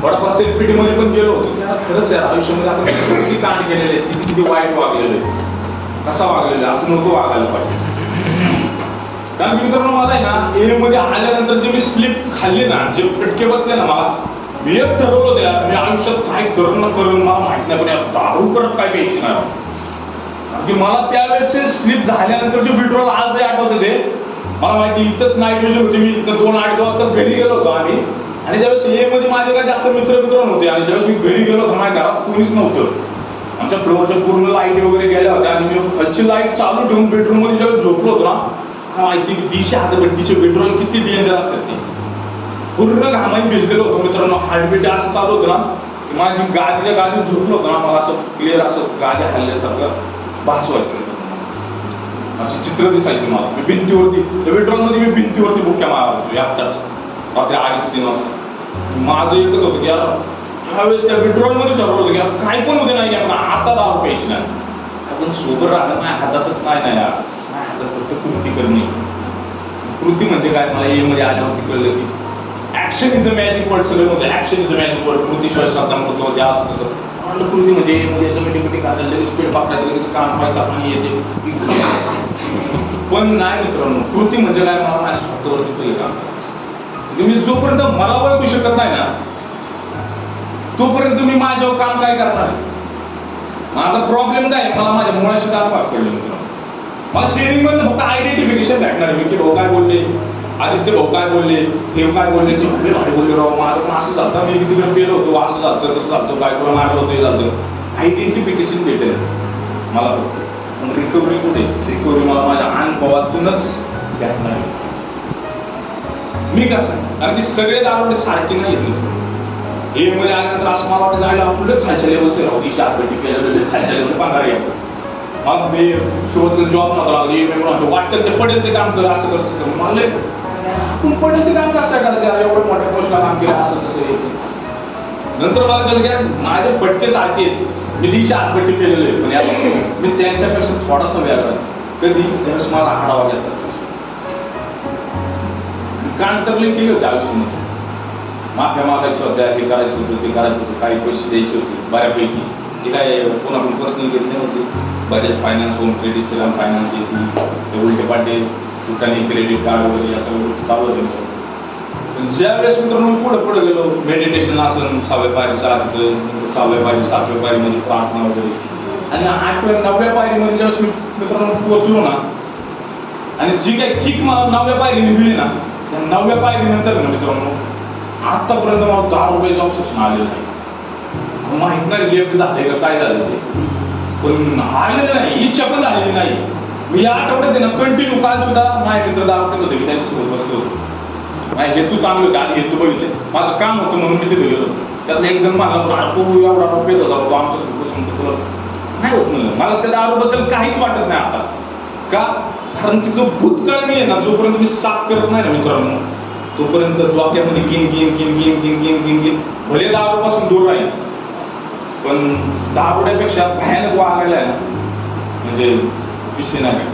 वडापाव सेल्फिटी मध्ये पण गेलो होतो यार खरंच यार आयुष्यामध्ये आपण किती कांड केलेले किती वाईट वागलेले कसा वागलेला असं नव्हतं वागायला पाहिजे. कारण मित्रांनो मला आहे ना ए मध्ये आल्यानंतर जे मी स्लिप खाल्ली ना जे फटके बसले ना मला मी एक ठरवलं होतं यार मी आयुष्यात काय करून मला माहित नाही पण यार दारू परत काय प्यायची नाही. कारण की मला त्यावेळेस स्लिप झाल्यानंतरचे विड्रॉल आजही आठवते ते. मला माहिती इथंच नाईट विजन होती. मी इथं 2-8 वाजता घरी गेलो होतो आम्ही आणि त्यावेळेस ए मध्ये माझे काय जास्त मित्र नव्हते आणि ज्यावेळेस मी घरी गेलो होतो माझ्या घरात कोणीच नव्हतं. आमच्या फ्लोअरच्या पूर्ण लाईट वगैरे गेल्या होत्या आणि मी अच्छी लाईट चालू ठेवून बेडरूम मध्ये ज्यावेळेस झोपलो होतो ना माहिती की दिशा हातभट्टीचे विड्रॉल किती डेंजर असतात ते. पूर्ण घामाने भिजलेलो होतो मित्रांनो. हार्टबीट असं चालू होतं ना की माझी गादीत झोपलो होतो ना मला असं क्लिअर असं गादी हल्ल्यासारखं भास व्हायचं. अशी चित्र दिसायची मला. मी भिंतीवरती विड्रॉल मध्ये मी भिंतीवरती बुक्या मारत होतो एकटाच रात्री 2:30-3 वाजता. माझं एकच होतं की यार ह्यावेळेस त्या विड्रॉल मध्ये ठरवलं होतं की यार काय पण होते नाही की आपण आता दारू प्यायची नाही. आपण सोबत राहणं माझ्या हातातच नाही यार. माझ्या हातात फक्त कृती करणे. कृती म्हणजे काय मला ए मध्ये आल्यावरती कळलं की action is a magic word. सगळं होतं action is a magic word. कृतीशिवाय साधन होतो त्या असं तसं म्हणलं कृती म्हणजे याचं काढायला लगेच स्पीड पाकडायचं लगेच काम व्हायचं आपण येते. पण नाही मित्रांनो कृती म्हणजे काय मला माझ्या स्वतःवरती पहिले काम मी जोपर्यंत मला ओळखू शकत नाही ना तोपर्यंत मी माझ्यावर काम काय करणार. माझा प्रॉब्लेम काय मला माझ्या मुळाशी काम भाग पडलं मित्रांनो. मला शेअरिंग मध्ये फक्त आयडेंटिफिकेशन भेटणार आहे. विकी भाऊ काय बोलले आदित्य भाऊ काय बोलले देव काय बोलले ते भारी भारी बोलले राव माझं पण असं झालं मी तिकडे गेलो होतो असं झालं तसं झालं काय तुला मारलं होतं हे झालं. आयडेंटिफिकेशन भेटेल मला फक्त. पण रिकव्हरी कुठे रिकव्हरी मला माझ्या अनुभवातूनच भेटणार. मी कसं कारण की सगळे दारू सारखे नाही येत. हे मध्ये आल्यानंतर असं मला वाटतं जायला आपलं खालच्या लेवलचं राहू दिशा हातभट्टी केलं खालच्या लेवल पगार येतो. मग मी सुरुवातीला जॉब नव्हता लागला वाटतं ते पडेल ते काम कर असं करत मला आपण पडेल ते काम कसं काय करायचं एवढं मोठ्या पोस्टला काम केलं असं तसं. नंतर मला कळलं की माझे फटके सारखे आहेत. मी दिशा हातभट्टी केलेले पण यात मी त्यांच्यापेक्षा थोडासा वेगळा कधी ज्यावेळेस मला आढावा घेतला कान तरले केले होते आयुष्यामध्ये. माफिया मागायच्या होत्या हे करायचं होतं ते करायचं होतं काही पैसे द्यायचे होते बऱ्यापैकी. ते काय कोण आपण पर्सनल घेतले नव्हते. Bajaj finance home credit Shriram finance येते ते उलटे पाटे दुकाने क्रेडिट कार्ड वगैरे या सगळ्या गोष्टी चालू होत्या. पण ज्यावेळेस मित्रांनो पुढे गेलो मेडिटेशन असेल 6व्या पायरीचं आजचं 6व्या पायरी 7व्या पायरीमध्ये प्रार्थना वगैरे आणि 8व्या 9व्या पायरीमध्ये ज्यावेळेस मी मित्रांनो पोहोचलो ना आणि जी काही किक मला 9व्या पायरीने मिळली ना त्या 9व्या पायरीनंतर ना मित्रांनो आतापर्यंत मला 10 रुपयाचं ऑब्सेशन आलेलं नाही. माहित नाही लेफ्ट झालंय का काय झालं ते, पण आलेलं नाही, इच्छा पण झालेली नाही. मी या आठवड्यात ना कंटिन्यू काल सुद्धा माझे मित्र दाखवत होते, मी त्यांच्यासोबत बसलो होतो. हे तू चांगलं होते, आधी तू बघितले माझं काम होतं म्हणून मी तिथे गेलो. त्यातला एक जण मला तू एवढा रुपये होता तो आमच्यासोबत बसून तुला नाही होत म्हणलं. मला त्या दारूबद्दल काहीच वाटत नाही आता. का? कारण की जो भूतकाळ मी आहे ना, जोपर्यंत मी साफ करत नाही ना मित्रांनो, तोपर्यंत डोक्यामध्ये गिन गिन गिन गिन गिन गिन गिन गिन भले दारूपासून दूर राहील, पण दारुड्यापेक्षा भयानक वागायला आहे ना, म्हणजे विषय नाही काय.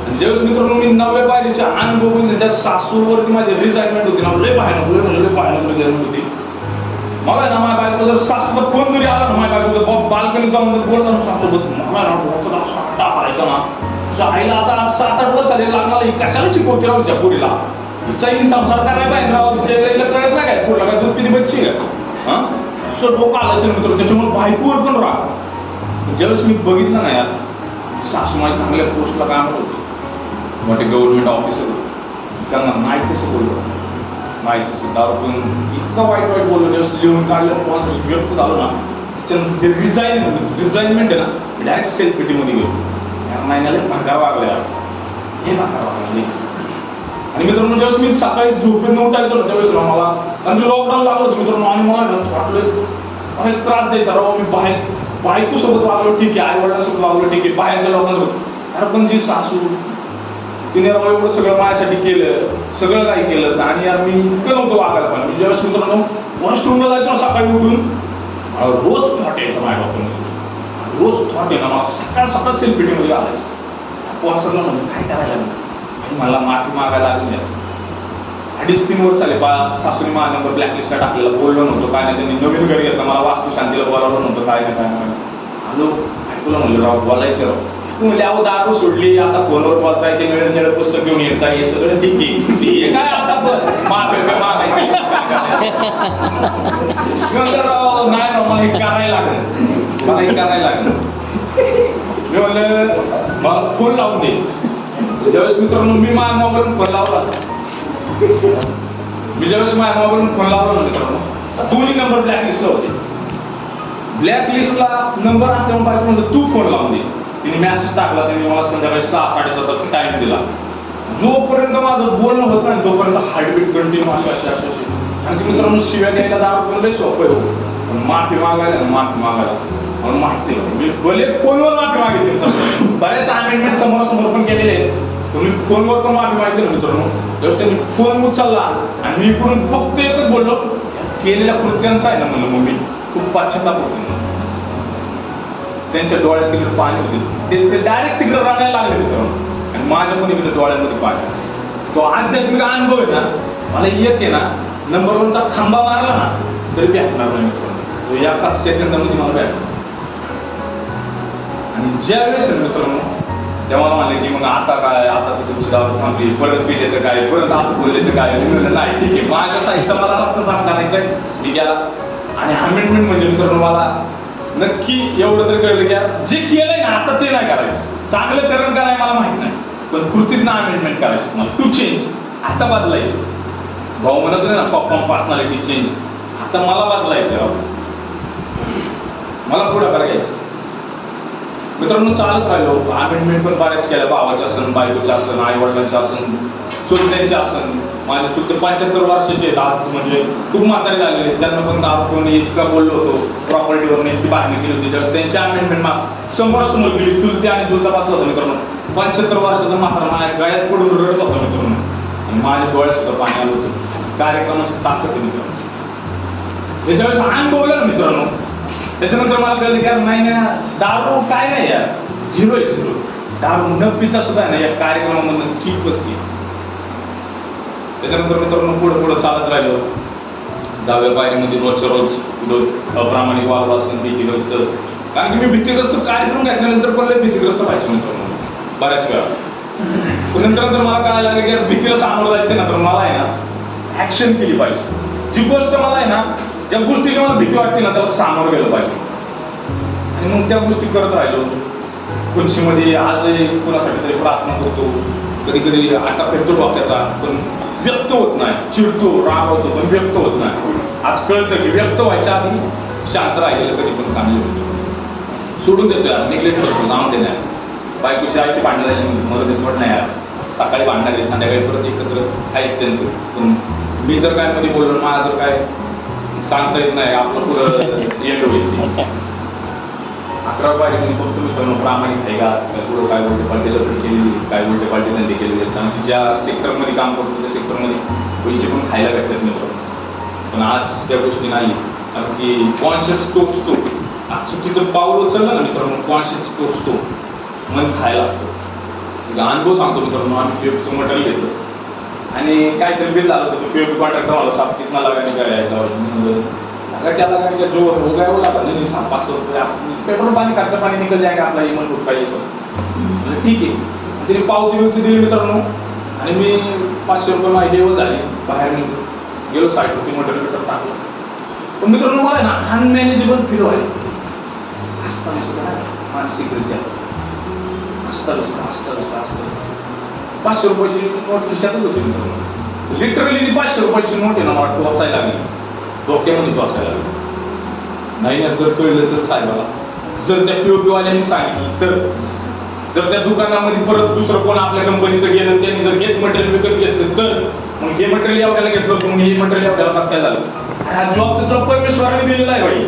आणि ज्यावेळेस मित्रांनो मी 9व्या पायरीच्या अनुभव त्या सासूवरती माझी रिजायमेंट होती ना, लय भयानक रिजायमेंट होती. मला ना माझ्या बायको जर सासूचा फोन जरी आला ना, माझ्या बायको बाल्कनी जाऊन बोलत ना सासूबत, मला करायचा ना, आईला आता 7-8 वर्ष आले लागला, कशाला शिकवते राहू त्या पोरीला, हिचाही संसार करायला पाहिजे राहू, तिच्या कळत नाही काय पोरला काय दूध पिती बच्ची का, हा असं डोकं आलायचं मित्र. त्याच्यामुळे बायकोवर पण राहा. ज्यावेळेस मी बघितलं ना यार, सासू माझी चांगल्या पोस्टला काम होते, मोठे गव्हर्नमेंट ऑफिसर होते, त्यांना नाही तसं बोललं, नाही तसं दारू पिऊन इतकं वाईट बोललं. ज्यावेळेस लिहून काढलं व्यक्त झालो ना, त्याच्यानंतर ते रिझाईनमेंट आहे ना, डायरेक्ट सेल्फ पिटीमध्ये गेलो. महिन्याला भांगार वागल्या, हे भांगार वागले. आणि मित्रांनो ज्यावेळेस मी सकाळी झोपेत उठायचो ना, त्यावेळेस मला, कारण की लॉकडाऊन लागलं होतं मित्रांनो, आणि मला वाटलं मला एक त्रास द्यायचा राव. मी बायको सोबत वागलो ठीक आहे, आई वडिलांसोबत वागलो ठीक आहे, बाहेरच्या लोकांसोबत, अरे पण जी सासू तिने राव एवढं सगळं माझ्यासाठी केलं, सगळं काही केलं, आणि यार मी इतकं नव्हतं वागायला पाहिजे. मी ज्यावेळेस मित्रांनो वॉशरूमला जायचो ना सकाळी उठून, रोज थॉट यायचा माझ्या डॉक्टरमध्ये, रोज थॉट आहे ना, मला सकाळ सकाळ सेल्फिटीमध्ये आलायचं. पॉसरला म्हणून काय करायला नाही, मला माफी मागायला लागली. 2.5-3 वर्ष आले सासूने माझा नंबर ब्लॅकलिस्टला टाकलेला, बोललो नव्हतं काय नाही. त्यांनी नवीन घरी घेतलं, मला वास्तू शांतीला बोलावलं नव्हतं, काय नाही काय नाही. आलो ऐकूला म्हणलं राव बोलायचं राव. तू म्हणजे अहो दारू सोडली, आता फोनवर बोलताय, ते वेळ पुस्तक घेऊन येताय, हे सगळं ठीक आहे, काय आता मागायचं नाही राव, मला हे करायला लागलं, मला हे करायला लागलं. मी म्हणलं मला फोन लावून दे. ज्यावेळेस मित्रांनो मी माझ्या मोबाईलवरून फोन लावला, ना मित्रांनो, दोन्ही नंबर ब्लॅकलिस्टला होते. ब्लॅकलिस्टला नंबर असल्यामुळे बायको म्हणलं तू फोन लावून दे. तिने मेसेज टाकला, त्यांनी मला संध्याकाळी 6-7:30 टाइम दिला. जोपर्यंत माझं बोलणं होत नाही तोपर्यंत हार्टबीट कंटिन्यू अशी. आणि मित्रांनो शिव्या घ्यायला दारू पण लय सोपं आहे, पण माफी मागायला मला माहिती आहे. मी भले फोनवर माफी मागितली, बऱ्याच अमेंडमेंट समोरासमोर पण केलेले आहेत, पण मी फोनवर पण माफी मागितली ना मित्रांनो. तेव्हा त्यांनी फोन उचलला आणि मी इकडून फक्त एकच बोललो, केलेल्या कृत्यांचा आहे ना म्हणलं मग मी खूप पश्चाताप होतो. त्यांच्या डोळ्यात तिकडे पाणी होते, ते डायरेक्ट तिकडे रडायला लागले मित्रांनो, आणि माझ्या पण इकडे डोळ्यामध्ये पाणी. तो आध्यात्मिक अनुभव आहे ना, मला एक आहे ना, नंबर 1चा खांबा मारला ना तरी भेटणार नाही मित्रांनो, तो एका सेकंदामध्ये मला भेटणार. आणि ज्या वेळेस मित्रांनो तेव्हा मला म्हणले की मग आता काय, आता तर तुमची दारू थांबली, परत पिले तर काय, परत असं बोलले तर काय. मी म्हणलं नाही ठीक आहे, माझ्या साईजचा मला रस्ता साफ करायचा आहे. मी गेला आणि अमेंडमेंट म्हणजे मित्रांनो मला नक्की एवढं तर कळलं की जे केलंय ना आता ते नाही करायचं. चांगलं करण करायला मला माहित नाही, पण कृतीत ना अमेंडमेंट करायचं मला, टू चेंज, आता बदलायचं. भाऊ म्हणत नाही ना परफॉर्म पर्सनॅलिटी चेंज, आता मला बदलायचं, मला पुढं करायचं. मित्रांनो चालत राहिलो, अमेंडमेंट पण बऱ्याच केल्या, भावाच्या असन, बायकोच्या असन, आई वडिलांच्या असन, चुलत्यांच्या असन. माझे चुलते 75 वर्षाचे आहेत आज, म्हणजे खूप म्हातारे झालेले. त्यांना पण दारू पिऊन इतका बोललो होतो, प्रॉपर्टीवर इतकी बाहेर केली होती, त्यावेळेस त्यांची अमेंडमेंट समोरासमोर गेली. चुलते आणि चुलता बसला होता मित्रांनो. 75 वर्षाचा म्हातारा माझ्या गळ्यात पडून रडत होता मित्रांनो, आणि माझ्या डोळ्यात सुद्धा पाणी आलं होतं. कार्यक्रमाची ताकद आहे मित्रांनो. त्याच्यावेळेस अनुभवलं ना मित्रांनो, त्याच्यानंतर मला कळलं की यार नाही ना, दारू काय नाही यार, झिरो आहे झिरो. दारू न पिता सुद्धा आहे ना या कार्यक्रमामधून किक बसली. त्याच्यानंतर मित्रांनो पुढे चालत राहिलो. 10व्या पायरीमध्ये रोजच्या रोज अप्रामाणिक वागला असेल, भीतीग्रस्त, कारण की मी भीतीग्रस्त कार्यक्रम घेतल्यानंतर पण लय भीतीग्रस्त व्हायचो मित्रांनो बऱ्याच वेळा. पण नंतर मला कळायला लागलं की यार भीतीला सामोरं जायचं ना, तर मला आहे ना ऍक्शन केली पाहिजे. जी गोष्ट मला आहे ना, ज्या गोष्टीची मला भीती वाटते ना त्याला सामोरं गेलं पाहिजे. आणि मग त्या गोष्टी करत राहिलो. खुर्चीमध्ये आजही कोणासाठी तरी प्रार्थना करतो, कधी कधी आटा फिरतो डोक्याचा, पण व्यक्त होत नाही. चिडतो, रागवतो, पण व्यक्त होत नाही. आज कळतं की व्यक्त व्हायच्या आधी शांत राहिलेलं कधी पण चांगलं होतं. सोडून देतोय, निग्लेक्ट करतो, नाम देणार. बायकोची आईची भांडणं झाली, मला दिसवत नाही यार, सकाळी भांडणार आहे, संध्याकाळी परत एकत्र आहेच त्यांचं. पण मी जर काय मध्ये बोललो, मला जर काय सांगता येत नाही, आपलं पुढं येणं होईल. 11 पायरी फक्त मित्रांनो प्रामाणिक आहे का, पुढं काय बोलते पालटी लपडी केलेली, काय बोलते पालटी धंदे केलेले आहेत. कारण ज्या सेक्टरमध्ये काम करतो त्या सेक्टरमध्ये पैसे पण खायला भेटतात मित्रांनो. पण आज त्या गोष्टी नाही, कारण की कॉन्शियस टोचतो. आज चुकीचं पाऊल उचललं ना मित्रांनो, कॉन्शियस टोचतो, मन खायला लागतो. अनुभव सांगतो मित्रांनो, आम्ही पीएफचं मटेरियल घेतलं आणि काहीतरी बिल झालं होतं. पीएफ कॉन्ट्रॅक्टर मला सात कितना लगाने का यायचा अगर क्या लगाने का जो हो गया वो लगा नहीं, 700-500 रुपये पेट्रोल पाणी खर्च पाणी निकल जाएगा आपला, इमन कुठ पाहिजे सर. ठीक आहे, तिने पावती बिवती दिली मित्रांनो आणि मी 500 रुपये माझी लेवल झाली, बाहेर निघलो, गेलो 60 रुपये मटेरियल टाकलं. पण मित्रांनो मला ना अनमॅनेजेबल फील व्हायला, असता नसतं ना मानसिकरित्या, असता नसतं 500 रुपयाची नोट खिशातच होती मित्रांनो. लिटरली ती 500 रुपयाची नोट आहे ना मला टोचायला लागली, डोक्यामध्ये टोचायला लागली. नाही ना जर कळलं तर साहेबाला, जर त्या पीओपीवाल्यांनी सांगितलं तर, जर त्या दुकानामध्ये परत दुसरं कोण आपल्या कंपनीचं गेलं, त्यांनी जर हेच मटेरियल विकत घेतलं तर, मग हे मटेरियल एवढ्याला घेतलं तर मग हे मटेरियल एवढ्याला कसं काय झालं. हा जॉब तर तुला परमेश्वराने दिलेला आहे भाई.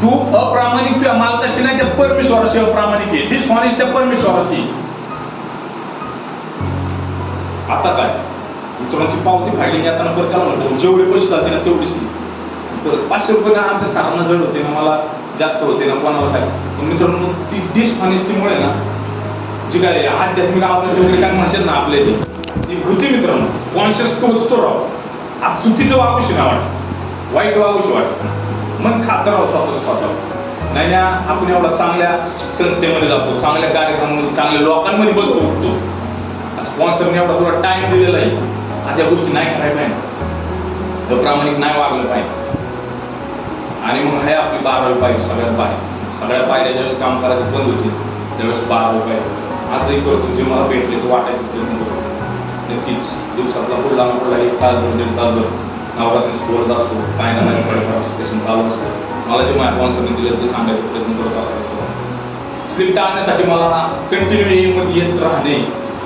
तू अप्रामाणिक तुझ्या मालकाशी नाही, त्या परमेश्वराशी अप्रामाणिक आहे, डिसऑनेस्ट त्या परमेश्वराशी. आता काय मित्रांनो, ती पावती फाडली की आता परत त्याला म्हणतो जेवढे पैसे जाते ना तेवढीच नाही. परत 500 रुपये ना आमच्या सरांना जड होते ना, मला जास्त होते ना, कोणाला काय. पण मित्रांनो ती डिसऑनेस्टीमुळे ना, जी काय आध्यात्मिक आवाज वगैरे काय म्हणतात ना आपल्या ती भूती मित्रांनो, कॉन्शियस टोचतो राव. आज चुकीचं वागूशी ना वाटत, वाईट वागूशी वाटत, मन खातं राव स्वतः. नाही ना आपण एवढा चांगल्या संस्थेमध्ये जातो, चांगल्या कार्यक्रमामध्ये, चांगल्या लोकांमध्ये बसतो उठतो. स्पॉन्सरने एवढा तुला टाइम दिलेला आहे, आज या गोष्टी नाही करायला पाहिजे, अप्रामाणिक नाही वागलं पाहिजे. आणि मग हे आपली 12वी पायरी, सगळ्या पायऱ्या ज्यावेळेस काम करायचं बंद होती त्यावेळेस 12वी पायरी आजही करतो. जे मला भेटले तो वाटायचं प्रयत्न करतो. नक्कीच दिवसातला पुढला 1 तास 1.5 तास नवरात्री बोलत असतो, काय ना काय थोडंफार डिस्कशन चालू असतं. मला जे माझ्या स्पॉन्सरने दिलं ते सांगायचा प्रयत्न करत असतो. स्लिप टाळण्यासाठी मला कंटिन्यू एमध्ये येत राहणे,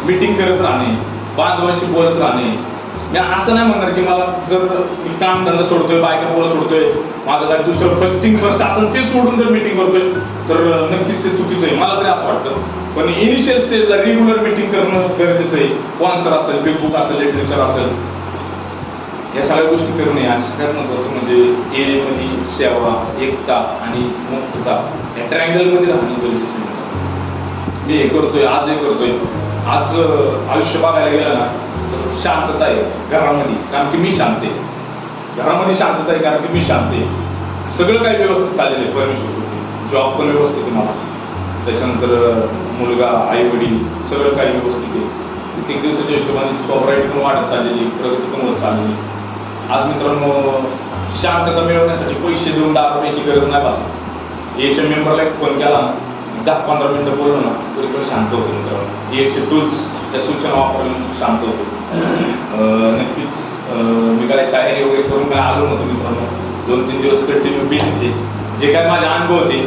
मीटिंग करत राहणे, बांधवांशी बोलत राहणे. मी असं नाही म्हणणार की मला जर मी काम धंदा सोडतोय, बायका बोलत सोडतोय, माझं काय दुसरं फर्स्ट असं ते सोडून जर मीटिंग करतोय तर नक्कीच ते चुकीचं आहे, मला तरी असं वाटतं. पण इनिशियल स्टेजला रेग्युलर मीटिंग करणं गरजेचं आहे. स्पॉन्सर असेल, बिग बुक असेल, लिटरेचर असेल, या सगळ्या गोष्टी करू नये. आणि सगळ्यात महत्त्वाचं म्हणजे एमध्ये सेवा, एकता आणि मुक्तता या ट्रायंगलमध्ये राहणं गरजेचं आहे. मी हे करतोय, आजही करतोय. आज आयुष्य बघायला गेलं ना तर शांतता आहे घरामध्ये, कारण की मी शांत आहे. घरामध्ये शांतता आहे कारण की मी शांत आहे. सगळं काही व्यवस्थित चाललेलं आहे परमेश्वर. जॉब पण व्यवस्थित आहे मला, त्याच्यानंतर मुलगा, आई वडील सगळं काही व्यवस्थित आहे. एक दिवसाच्या हिशोबाने सॉफ्टवेअर पण वाढत चाललेली, प्रगती पण होत चाललेली. आज मित्रांनो शांतता मिळवण्यासाठी पैसे देऊन 10 रुपयाची गरज नाही भासत. याच्या मेंबरला एक फोन केला ना, 10-15 मिनिटं बोललो ना तरी पण शांत होतो मित्रांनो. याचे टूल्स, त्या सूचना वापरून शांत होतो. नक्कीच मी काय तयारी वगैरे करून काय आलो नव्हतो मित्रांनो. 2-3 दिवस कंटिन्यू बिझीच आहे. जे काय माझे अनुभव होते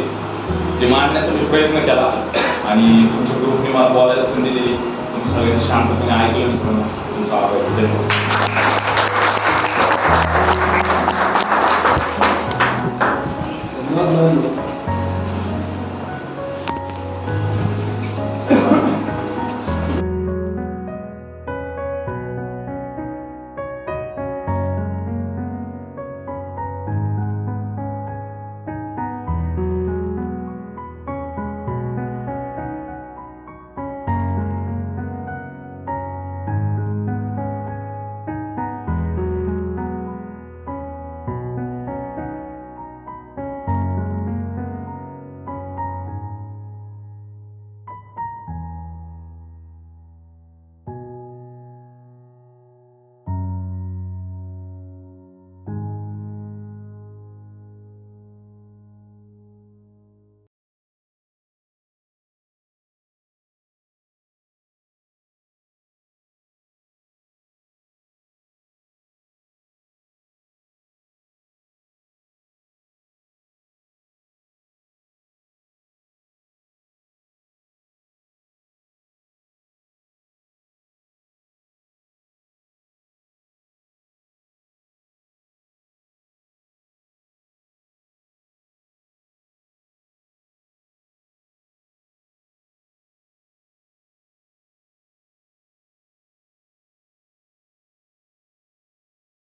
ते मांडण्याचा मी प्रयत्न केला आणि तुमच्या ग्रुपने मला बोलायला संधी दिली. तुम्ही सगळ्यांनी शांतपणे ऐकलं मित्रांनो. तुमचा आभार. धन्यवाद.